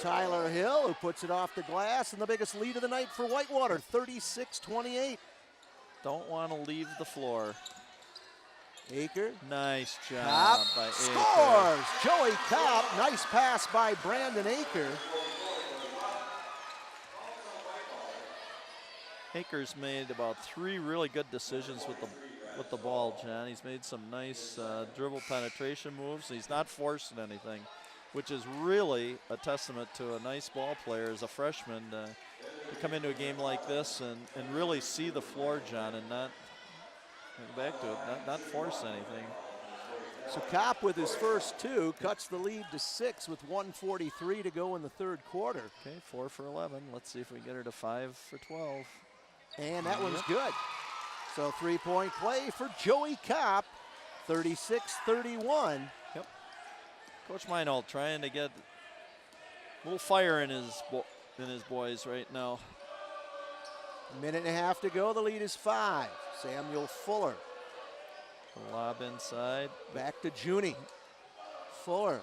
Tyler Hill, who puts it off the glass, and the biggest lead of the night for Whitewater, 36-28. Don't want to leave the floor. Aker. Nice job Kopp by Aker. scores! Joey Kopp, nice pass by Brandon Aker. Aker's made about 3 really good decisions with the ball, John. He's made some nice dribble penetration moves. He's not forcing anything, which is really a testament to a nice ball player as a freshman to come into a game like this and really see the floor, John, and not back to it, not force anything. So Kopp with his first 2 cuts the lead to 6 with 1:43 to go in the third quarter. Okay, 4 for 11. Let's see if we get her to 5 for 12. And that one's good. So 3-point play for Joey Kopp, 36-31. Yep. Coach Meinhold trying to get a little fire in his boys right now. Minute and a half to go. The lead is 5. Samuel Fuller. Lob inside. Back to Junie. Fuller.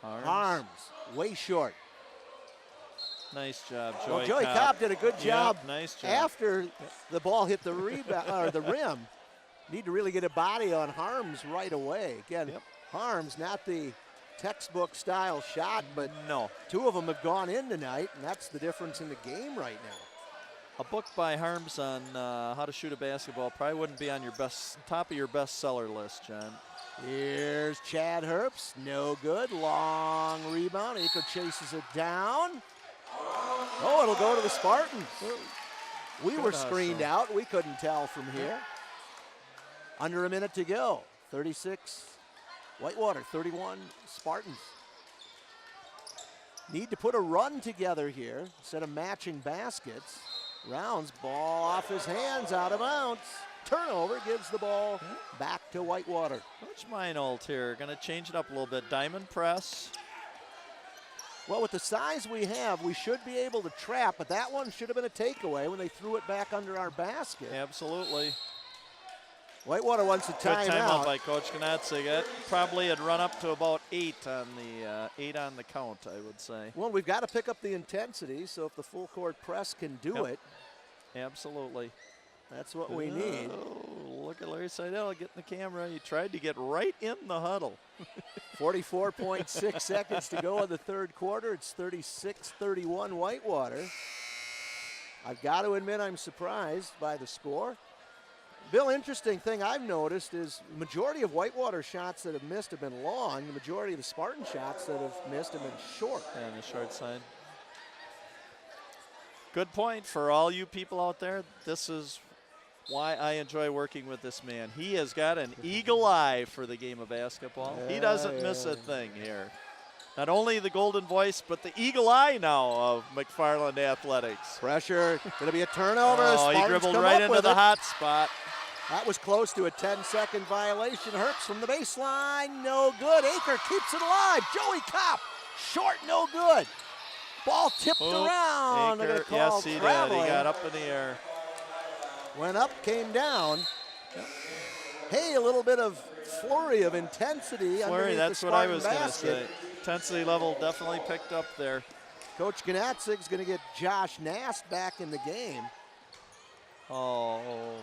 Harms. Harms. Way short. Nice job, Joey. Well, Joey Kopp did a good job. Yep, nice job. After the ball hit the rebound or the rim. Need to really get a body on Harms right away. Again, Yep. Harms, not the textbook style shot, but No. 2 of them have gone in tonight, and that's the difference in the game right now. A book by Harms on how to shoot a basketball probably wouldn't be on your top of your bestseller list, John. Here's Chad Herbst, no good, long rebound. Aker chases it down. Oh, it'll go to the Spartans. We were screened out. We couldn't tell from here. Under a minute to go. 36 Whitewater, 31 Spartans. Need to put a run together here instead of matching baskets. Rounds, ball off his hands, out of bounds. Turnover gives the ball back to Whitewater. Coach Meinhold here, going to change it up a little bit. Diamond press. Well, with the size we have, we should be able to trap, but that one should have been a takeaway when they threw it back under our basket. Absolutely. Whitewater wants a Good timeout timeout. by Coach Gnatzig. That probably had run up to about 8 on the count, I would say. Well, we've got to pick up the intensity, so if the full court press can do it, Absolutely. that's what we need. Oh, look at Larry Seidel getting the camera. He tried to get right in the huddle. 44.6 seconds to go in the third quarter. It's 36-31 Whitewater. I've got to admit I'm surprised by the score. Bill, interesting thing I've noticed is the majority of Whitewater shots that have missed have been long. The majority of the Spartan shots that have missed have been short. On the short side. Good point for all you people out there. This is why I enjoy working with this man. He has got an eagle eye for the game of basketball. He doesn't miss a thing here. Not only the golden voice, but the eagle eye now of McFarland Athletics. Pressure, going to be a turnover. Oh, Spartans he dribbled come right up into with the it. hot spot. That was close to a 10-second violation. Herbst from the baseline, no good. Aker keeps it alive. Joey Kopp, short, no good. Ball tipped around. They're gonna call yes, he traveling. did. He got up in the air. Went up, came down. Hey, a little bit of flurry of intensity. Flurry, underneath that's the what I Spartan was going to basket. say. Intensity level definitely picked up there. Coach Gnatzig's going to get Josh Nast back in the game. Oh,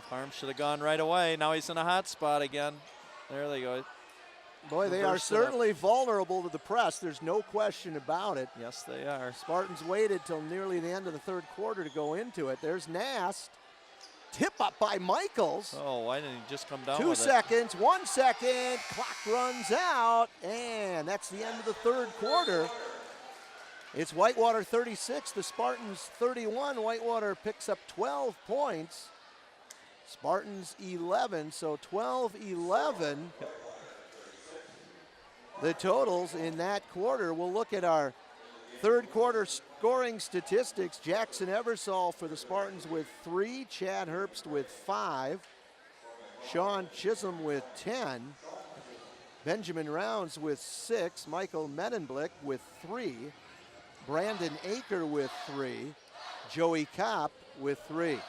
Harms should have gone right away. Now he's in a hot spot again. There they go. Boy, they are Reversed it up. certainly vulnerable to the press. There's no question about it. Yes, they are. Spartans waited till nearly the end of the third quarter to go into it. There's Nast. Tip up by Michaels. Oh, why didn't he just come down 2 with seconds, 1 second, clock runs out, and that's the end of the third quarter. It's Whitewater 36, the Spartans 31. Whitewater picks up 12 points. Spartans 11, so 12-11. The totals in that quarter. We'll look at our third quarter scoring statistics. Jackson Eversole for the Spartans with 3, Chad Herbst with 5. Sean Chisholm with 10. Benjamin Rounds with 6. Michael Menenblick with 3. Brandon Aker with 3. Joey Kopp with 3.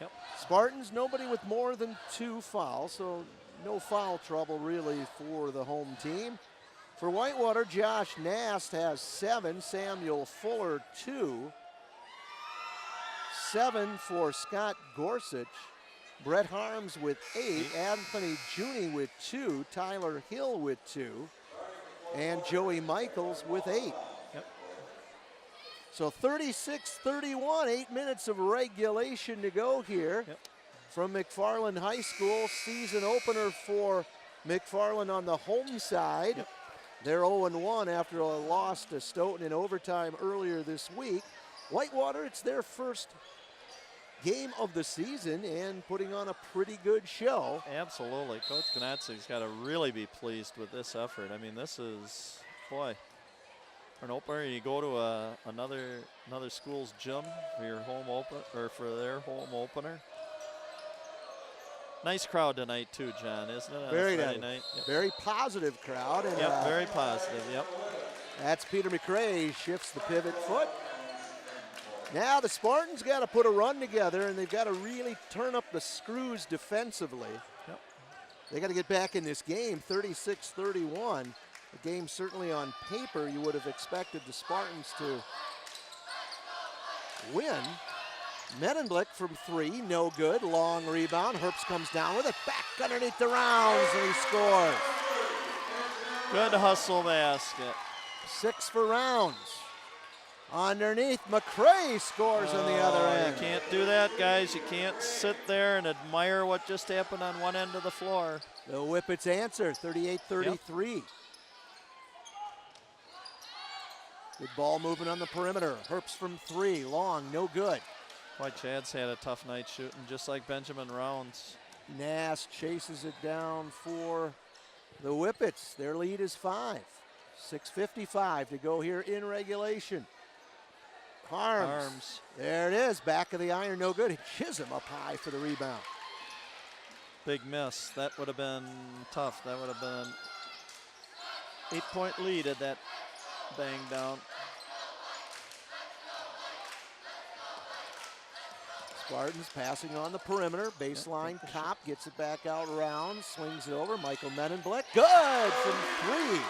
Yep. Spartans, nobody with more than 2 fouls, so no foul trouble really for the home team. For Whitewater, Josh Nast has 7. Samuel Fuller 2. 7 for Scott Gorsuch. Brett Harms with 8. Anthony Juni with 2. Tyler Hill with 2. And Joey Michaels with 8. Yep. So 36-31, 8 minutes of regulation to go here. Yep. From McFarland High School. Season opener for McFarland on the home side. Yep. They're 0-1 after a loss to Stoughton in overtime earlier this week. Whitewater, it's their first game of the season and putting on a pretty good show. Absolutely. Coach Ganatzi's got to really be pleased with this effort. I mean, this is, boy, for an opener, you go to another school's gym for your home open or for their home opener. Nice crowd tonight too, John, isn't it? Very nice. nice. Yep. Very positive crowd. And, yep, very positive. Yep. That's Peter McRae, shifts the pivot foot. Now the Spartans got to put a run together, and they've got to really turn up the screws defensively. Yep. They got to get back in this game, 36-31. The game certainly on paper you would have expected the Spartans to win. Menenblick from 3, no good. Long rebound. Herbst comes down with it. Back underneath the Rounds, and he scores. Good hustle basket. 6 for Rounds. Underneath, McRae scores on the other end. You can't do that, guys. You can't sit there and admire what just happened on one end of the floor. The Whippets answer, 38-33. Yep. Good ball movement on the perimeter. Herbst from 3, long, no good. Boy, Chad's had a tough night shooting, just like Benjamin Rounds. Nass chases it down for the Whippets. Their lead is 5. 6:55 to go here in regulation. Harms. There it is, back of the iron, no good. Chisholm up high for the rebound. Big miss. That would have been tough. That would have been 8-point lead at that bang down. Spartans passing on the perimeter. Baseline, Kopp gets it back out Rounds, swings it over. Michael Menenblick, good from 3.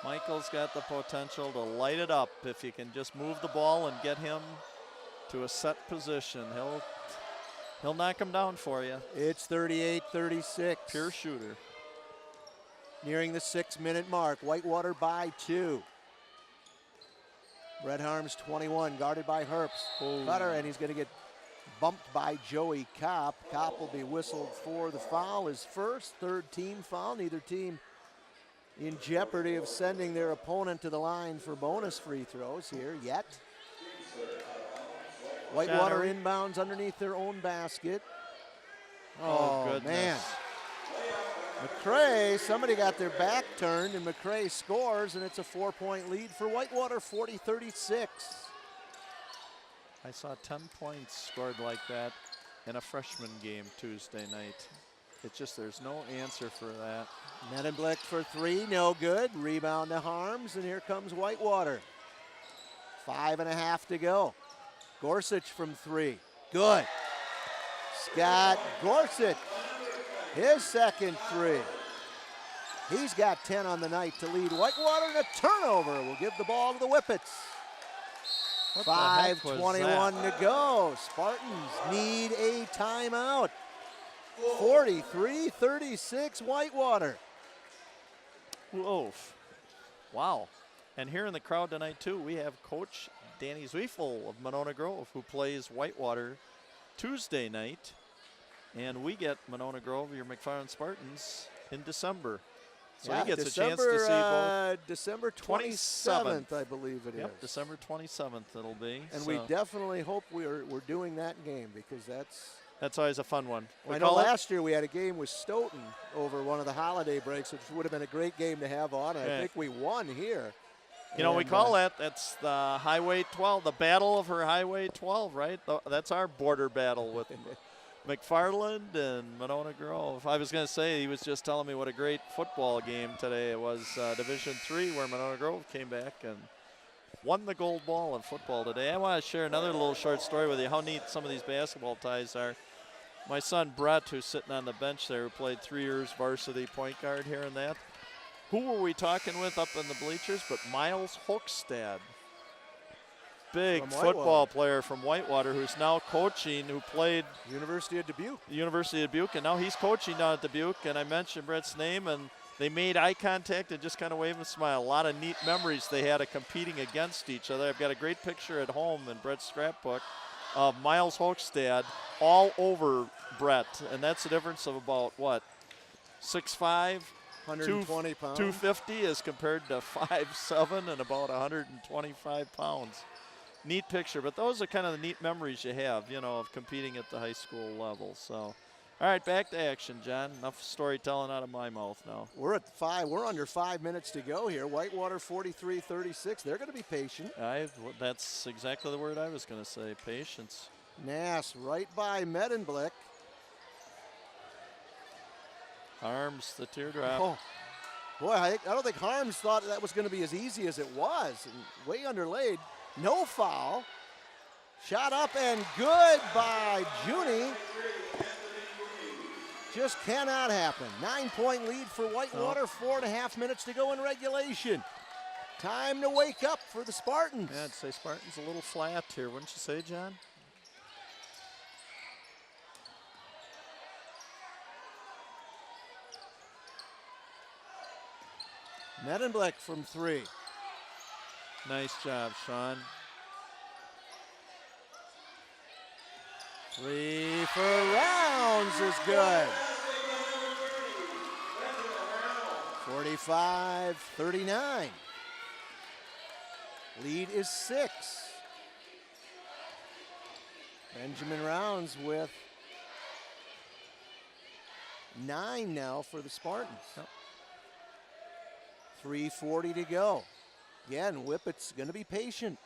Michael's got the potential to light it up if you can just move the ball and get him to a set position. He'll knock him down for you. It's 38-36. Pure shooter. Nearing the 6-minute mark. Whitewater by 2. Brett Harms 21, guarded by Herbst. Cutter, and he's going to get bumped by Joey Kopp. Kopp will be whistled for the foul, his first, third team foul. Neither team in jeopardy of sending their opponent to the line for bonus free throws here yet. Whitewater inbounds underneath their own basket. Oh, goodness. Man. McRae, somebody got their back turned, and McRae scores, and it's a 4-point lead for Whitewater, 40-36. I saw 10 points scored like that in a freshman game Tuesday night. It's just there's no answer for that. Menenblick for 3, no good. Rebound to Harms, and here comes Whitewater. 5.5 to go. Gorsuch from 3, good. Scott Gorsuch, his second 3. He's got 10 on the night to lead Whitewater, and a turnover will give the ball to the Whippets. 5:21 to go. Spartans need a timeout. 43-36 Whitewater. Oof. Wow. And here in the crowd tonight, too, we have Coach Danny Zwiefel of Monona Grove, who plays Whitewater Tuesday night. And we get Monona Grove, your McFarland Spartans, in December. So he gets a chance to see both. December 27th, I believe it is. December 27th it'll be. And we definitely hope we're doing that game, because that's always a fun one. I know last year we had a game with Stoughton over one of the holiday breaks, which would have been a great game to have on. I think we won here. You know, we And, call that's the Highway 12, the battle of her Highway 12, right? That's our border battle with McFarland and Monona Grove. I was going to say, he was just telling me what a great football game today it was, Division III, where Monona Grove came back and won the gold ball in football today. I want to share another little short story with you, how neat some of these basketball ties are. My son Brett, who's sitting on the bench there, who played 3 years varsity point guard here and that. Who were we talking with up in the bleachers but Miles Hoekstad? Big football player from Whitewater who's now coaching, who played University of Dubuque. And now he's coaching down at Dubuque. And I mentioned Brett's name, and they made eye contact and just kind of waved and smiled. A lot of neat memories they had of competing against each other. I've got a great picture at home in Brett's scrapbook of Miles Hoekstad all over Brett. And that's a difference of about, what, 6'5", 120 pounds. 250 as compared to 5'7" and about 125 pounds. Neat picture, but those are kind of the neat memories you have, you know, of competing at the high school level. So, all right, back to action, John. Enough storytelling out of my mouth now. We're at 5. We're under 5 minutes to go here. Whitewater 43-36. They're going to be patient. That's exactly the word I was going to say, patience. Nass right by Meddenblick. Harms the teardrop. Oh, boy, I don't think Harms thought that was going to be as easy as it was. And way underlaid. No foul. Shot up and good by Junie. Just cannot happen. 9-point lead for Whitewater. 4.5 minutes to go in regulation. Time to wake up for the Spartans. Yeah, I'd say Spartans a little flat here, wouldn't you say, John? Meddenblick from 3. Nice job, Sean. 3 for Rounds is good. 45-39. Lead is 6. Benjamin Rounds with 9 now for the Spartans. Yep. 3:40 to go. Again, Whippet's going to be patient.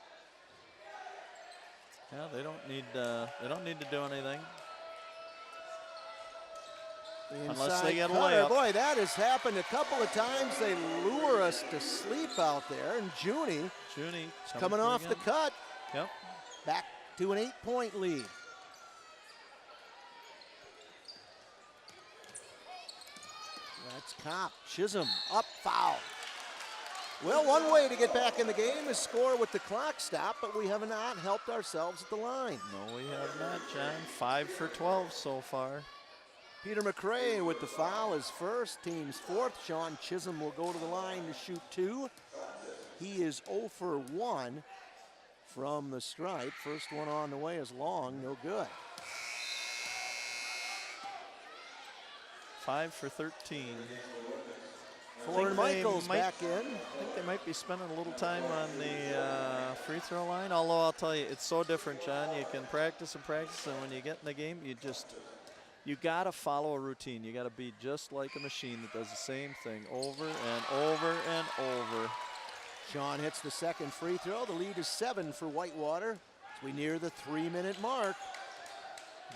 Yeah, they don't need to do anything. Unless they get a layup. Boy, that has happened a couple of times. They lure us to sleep out there. And Junie coming off the cut. Yep. Back to an 8-point lead. That's Kopp. Chisholm up, foul. Well, one way to get back in the game is score with the clock stop, but we have not helped ourselves at the line. No, we have not, John. 5 for 12 so far. Peter McRae with the foul is first, team's 4th. Sean Chisholm will go to the line to shoot 2. He is 0 for 1 from the stripe. First one on the way is long, no good. 5 for 13. Ford Michaels back in. I think they might be spending a little time on the free throw line, although I'll tell you, it's so different, John. You can practice and practice, and when you get in the game, you got to follow a routine. You got to be just like a machine that does the same thing over and over and over. Sean hits the second free throw. The lead is 7 for Whitewater as we near the 3-minute mark.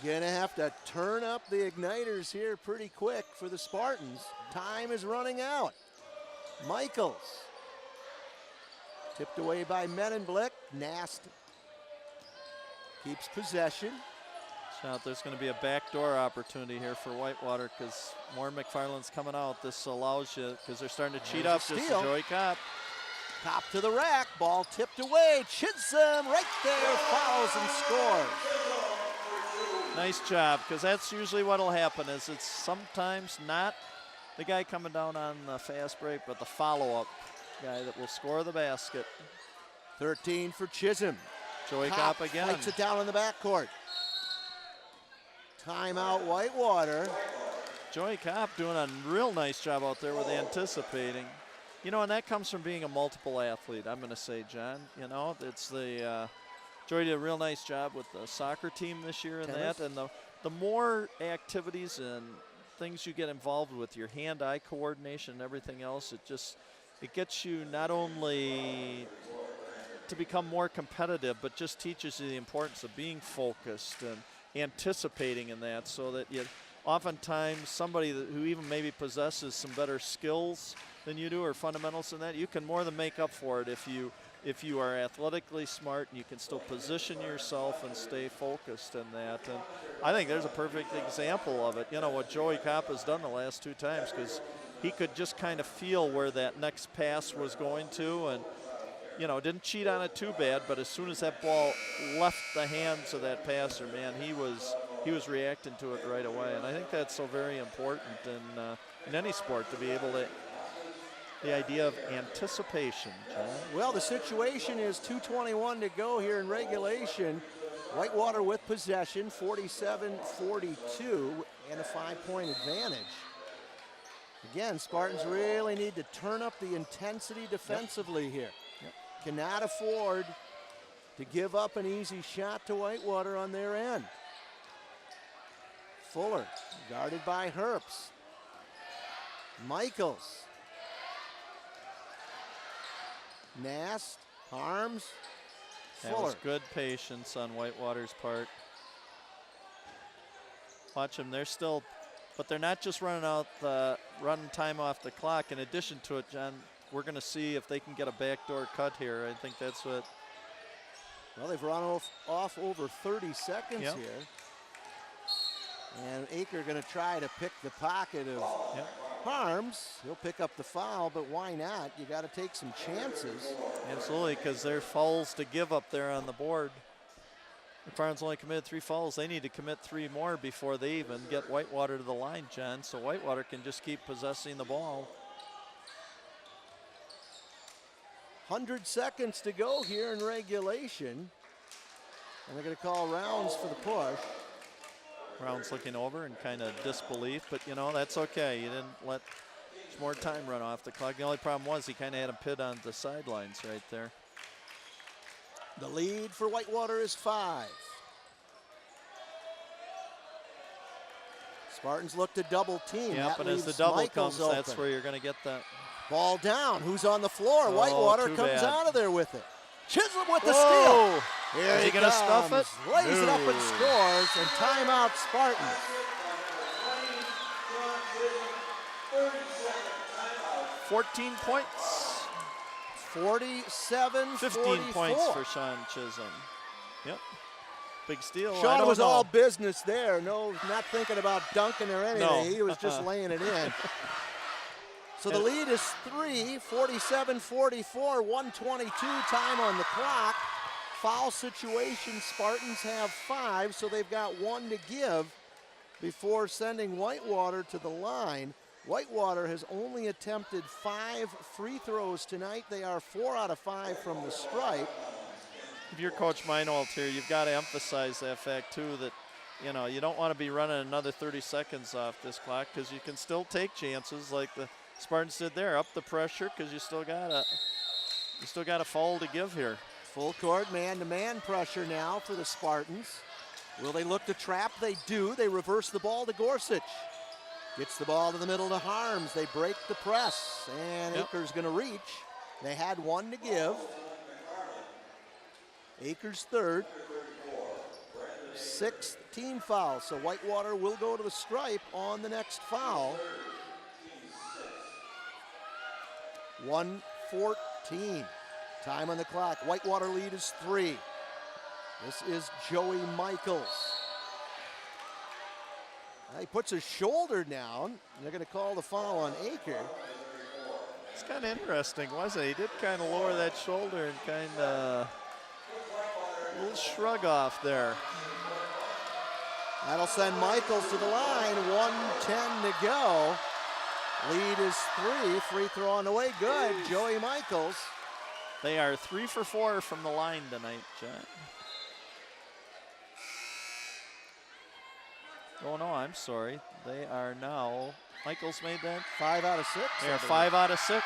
Gonna have to turn up the igniters here pretty quick for the Spartans. Time is running out. Michaels. Tipped away by Meddenblick. Nast keeps possession. There's going to be a backdoor opportunity here for Whitewater because Warren McFarland's coming out. This allows you, because they're starting to cheat up. Just enjoy Kopp. Kopp to the rack. Ball tipped away. Chisholm right there. Fouls and scores. Nice job, because that's usually what will happen is it's sometimes not the guy coming down on the fast break, but the follow-up guy that will score the basket. 13 for Chisholm. Joey Kopp again. Fights it down in the backcourt. Timeout Whitewater. Joey Kopp doing a real nice job out there with anticipating. You know, and that comes from being a multiple athlete, I'm going to say, John. You know, it's the Joey did a real nice job with the soccer team this year and that. And the more activities and things you get involved with, your hand-eye coordination and everything else, it gets you not only to become more competitive, but just teaches you the importance of being focused and anticipating in that, so that you oftentimes somebody who even maybe possesses some better skills than you do or fundamentals in that, you can more than make up for it if you are athletically smart and you can still position yourself and stay focused in that. And I think there's a perfect example of it. You know, what Joey Kopp has done the last 2 times, because he could just kind of feel where that next pass was going to, and you know, didn't cheat on it too bad, but as soon as that ball left the hands of that passer, man, he was reacting to it right away. And I think that's so very important in any sport, to be able to, the idea of anticipation, John. Well, the situation is 2:21 to go here in regulation. Whitewater with possession, 47-42, and a 5-point advantage. Again, Spartans really need to turn up the intensity defensively here. Cannot afford to give up an easy shot to Whitewater on their end. Fuller, guarded by Herbst. Michaels. Nast, Harms, Fuller. That was good patience on Whitewater's part. Watch them, they're still, but they're not just running time off the clock. In addition to it, John, we're going to see if they can get a backdoor cut here. I think that's what. Well, they've run off over 30 seconds here. And Aker going to try to pick the pocket of Harms. He'll pick up the foul, but why not? You got to take some chances. Absolutely, because there are fouls to give up there on the board. McFarland's only committed 3 fouls. They need to commit 3 more before they even get Whitewater to the line, John, so Whitewater can just keep possessing the ball. 100 seconds to go here in regulation. And they're going to call Rounds for the push. Rounds looking over in kind of disbelief, but you know, that's okay. You didn't let more time run off the clock. The only problem was he kind of had him pinned on the sidelines right there. The lead for Whitewater is 5. Spartans look to double team. Yeah, but as the double comes, that's where you're going to get that. Ball down. Who's on the floor? Whitewater comes out of there with it. Chisholm with the Whoa. steal. Here Is he going to stuff it? Lays it up and scores, and timeout Spartans. 14 points. 47-44. 15 points for Sean Chisholm. Yep. Big steal. Sean was all business there. No, not thinking about dunking or anything. No. He was just laying it in. So the lead is 3, 47-44, 1:22 time on the clock. Foul situation, Spartans have 5, so they've got 1 to give before sending Whitewater to the line. Whitewater has only attempted 5 free throws tonight. They are 4 out of 5 from the stripe. If you're Coach Meinhold here, you've got to emphasize that fact too, that you know, you don't want to be running another 30 seconds off this clock, because you can still take chances like the Spartans did there. Up the pressure, because you still got a foul to give here. Full court man-to-man pressure now for the Spartans. Will they look to trap? They do. They reverse the ball to Gorsuch. Gets the ball to the middle to Harms. They break the press, and Aker's going to reach. They had 1 to give. Aker's third. 6th team foul, so Whitewater will go to the stripe on the next foul. 1:14. Time on the clock. Whitewater lead is 3. This is Joey Michaels. He puts his shoulder down. They're going to call the foul on Aker. It's kind of interesting, wasn't it? He did kind of lower that shoulder and kind of a little shrug off there. That'll send Michaels to the line. 1:10 to go. Lead is 3. Free throw on the way. Good. Joey Michaels. They are 3 for 4 from the line tonight, John. Oh no, I'm sorry. They are now, Michaels made that? 5 out of 6. They are 5 out of 6.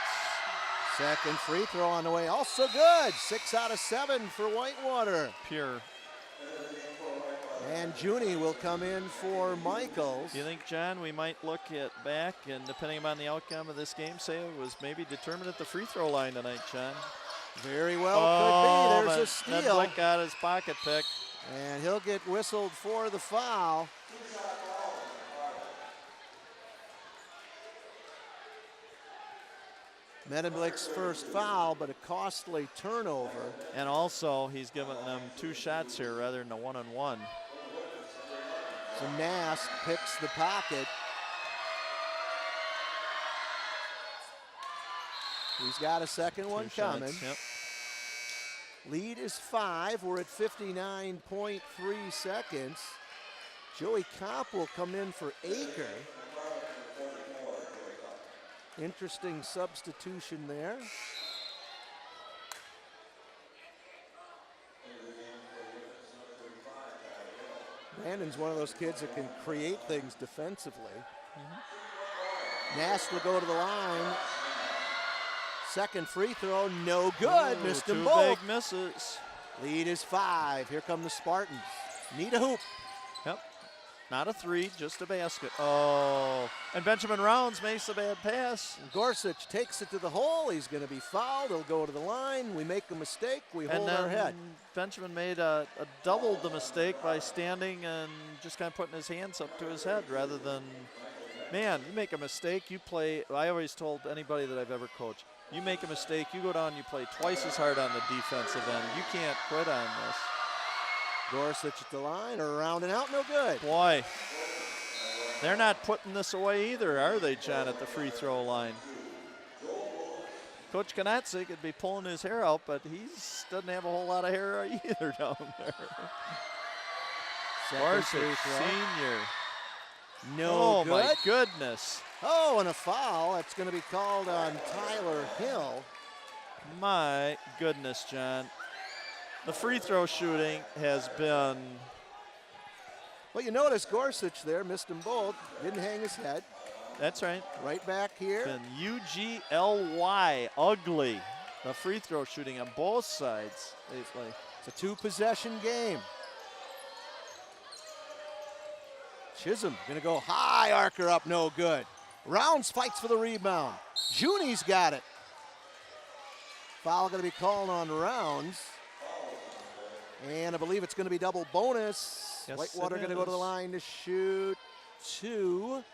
Second free throw on the way. Also good. 6 out of 7 for Whitewater. Pure. And Junie will come in for Michaels. You think, John, we might look at back and depending upon the outcome of this game, say it was maybe determined at the free throw line tonight, John? Very well could be. There's a steal. Blick got his pocket picked. And he'll get whistled for the foul. Medemblick's first foul, but a costly turnover. And also, he's given them 2 shots here rather than a 1-on-1. So Nast picks the pocket. He's got a second one coming. Yep. Lead is 5. We're at 59.3 seconds. Joey Kopp will come in for Aker. Interesting substitution there. Brandon's one of those kids that can create things defensively. Nast will go to the line. Second free throw, no good. Missed them both. 2 big misses. Lead is 5. Here come the Spartans. Need a hoop. Yep. Not a 3, just a basket. Oh, and Benjamin Rounds makes a bad pass. Gorsuch takes it to the hole. He's going to be fouled. He'll go to the line. We make a mistake. We hold our head. Benjamin made a doubled the mistake by standing and just kind of putting his hands up to his head rather than, man, you make a mistake, you play. I always told anybody that I've ever coached, you make a mistake, you go down, you play twice as hard on the defensive end. You can't quit on this. Gorsuch at the line, or around and out, no good. Boy, they're not putting this away either, are they, John, at the free throw line? Coach Kanatsi could be pulling his hair out, but he doesn't have a whole lot of hair either down there. Gorsuch, senior. No good. My goodness. Oh, and a foul. That's going to be called on Tyler Hill. My goodness, John. The free throw shooting has been. Well, you notice Gorsuch there, missed them both, didn't hang his head. That's right. Right back here. Been UGLY, ugly. The free throw shooting on both sides lately. It's a 2-possession game. Chisholm gonna go high, Archer up, no good. Rounds fights for the rebound. Junie's got it. Foul gonna be called on Rounds. And I believe it's gonna be double bonus. Yes, Whitewater gonna go to the line to shoot 2.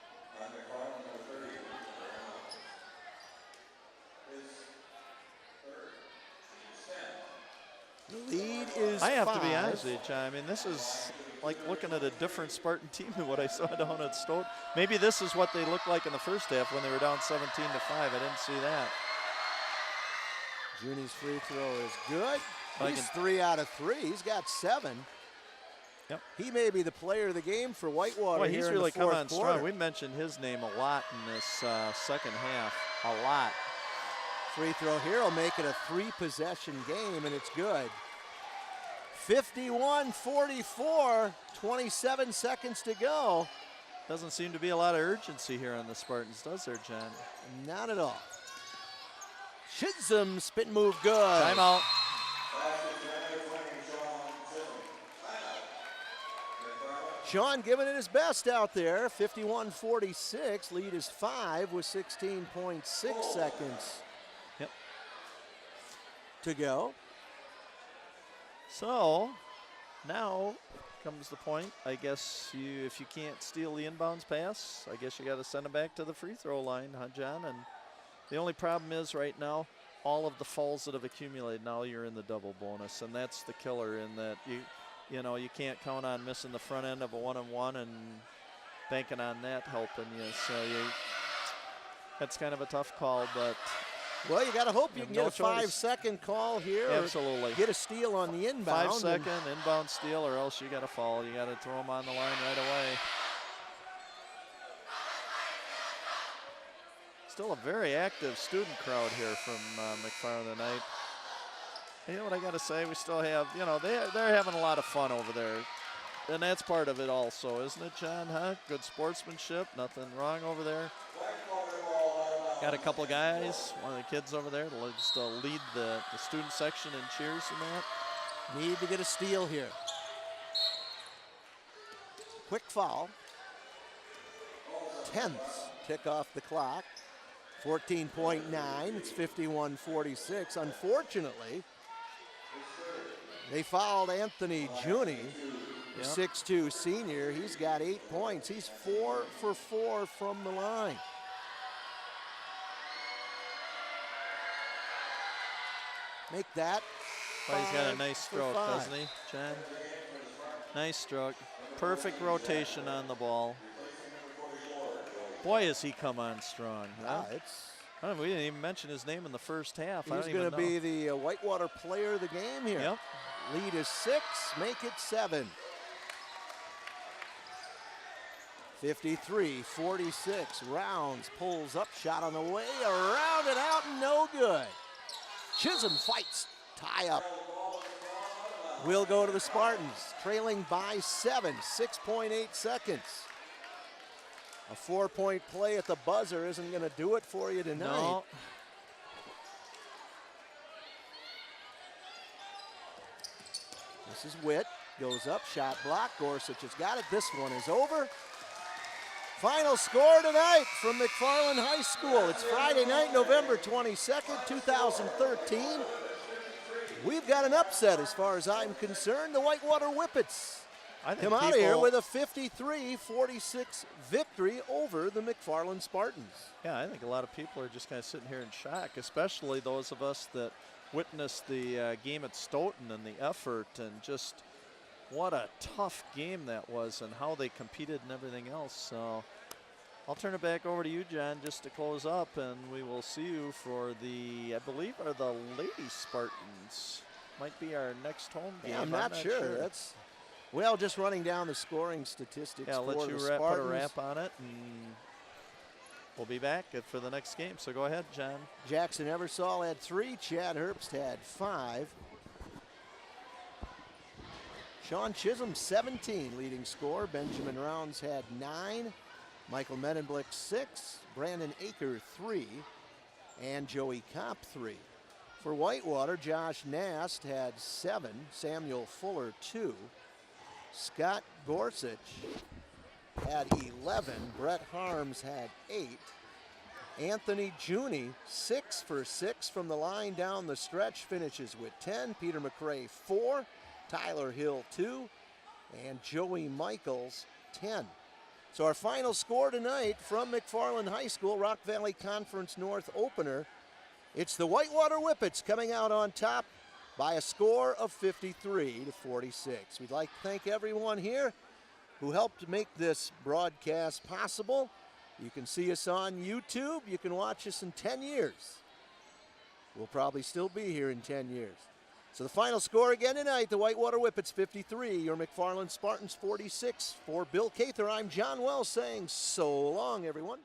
The lead is I have 5. to be honest with you, John. I mean, this is like looking at a different Spartan team than what I saw down at Stoughton. Maybe this is what they looked like in the first half when they were down 17-5. I didn't see that. Junie's free throw is good. He's 3 out of 3. He's got 7. Yep. He may be the player of the game for Whitewater. Boy, he's here really in the come fourth on quarter. strong. We mentioned his name a lot in this second half. A lot. Free throw here will make it a 3-possession game, and it's good. 51-44, 27 seconds to go. Doesn't seem to be a lot of urgency here on the Spartans, does there, John? Not at all. Chisholm spin move good. Timeout. Sean giving it his best out there. 51-46. Lead is 5 with 16.6 seconds to go. So now comes the point. I guess if you can't steal the inbounds pass, I guess you got to send it back to the free throw line, huh, John? And the only problem is right now, all of the fouls that have accumulated, now you're in the double bonus, and that's the killer in that you know, you can't count on missing the front end of a one-on-one and banking on that helping you. So that's kind of a tough call, but. Well, you got to hope you can get a choice. 5-second call here. Absolutely. Or get a steal on the inbound. 5-second inbound steal, or else you got to foul. You got to throw them on the line right away. Still a very active student crowd here from McFarland tonight. You know what I got to say? We still have, you know, they're having a lot of fun over there. And that's part of it also, isn't it, John? Huh? Good sportsmanship. Nothing wrong over there. Got a couple guys, one of the kids over there, to just lead the student section in cheers and that. Need to get a steal here. quick foul. 10th tick off the clock. 14.9, it's 51-46. Unfortunately, they fouled Anthony Juni, the 6'2 senior. He's got 8 points. He's 4 for 4 from the line. Make that. Well, he's got a nice stroke, 5. doesn't he, John? Nice stroke. Perfect rotation on the ball. Boy, has he come on strong. Huh? We didn't even mention his name in the first half. He's going to be the Whitewater player of the game here. Yep. Lead is 6, make it 7. 53-46, Rounds pulls up, shot on the way, around and out, no good. Chisholm fights, tie up. We'll go to the Spartans, trailing by 7, 6.8 seconds. A 4-point play at the buzzer isn't going to do it for you tonight. No. This is Witt, goes up, shot blocked. Gorsuch has got it. This one is over. Final score tonight from McFarland High School. It's Friday night, November 22nd, 2013. We've got an upset as far as I'm concerned. The Whitewater Whippets come out of here with a 53-46 victory over the McFarland Spartans. Yeah, I think a lot of people are just kind of sitting here in shock, especially those of us that witnessed the game at Stoughton and the effort and just what a tough game that was and how they competed and everything else. So I'll turn it back over to you, John, just to close up, and we will see you for the, I believe, are the Lady Spartans. Might be our next home game. Yeah, I'm not sure. That's, well, just running down the scoring statistics yeah, I'll for let you the put a Spartans. wrap on it, and we'll be back for the next game. So go ahead, John. Jackson Eversole had 3. Chad Herbst had 5. Sean Chisholm, 17, leading scorer. Benjamin Rounds had 9. Michael Menenblick, 6. Brandon Aker, 3. And Joey Kopp, 3. For Whitewater, Josh Nast had 7. Samuel Fuller, 2. Scott Gorsuch had 11. Brett Harms had 8. Anthony Juni, 6 for 6 from the line down the stretch, finishes with 10. Peter McRae, 4. Tyler Hill, 2. And Joey Michaels, 10. So our final score tonight from McFarland High School, Rock Valley Conference North opener. It's the Whitewater Whippets coming out on top by a score of 53-46. We'd like to thank everyone here who helped make this broadcast possible. You can see us on YouTube. You can watch us in 10 years. We'll probably still be here in 10 years. So the final score again tonight, the Whitewater Whippets 53, your McFarland Spartans 46. For Bill Kaether, I'm John Wells saying so long, everyone.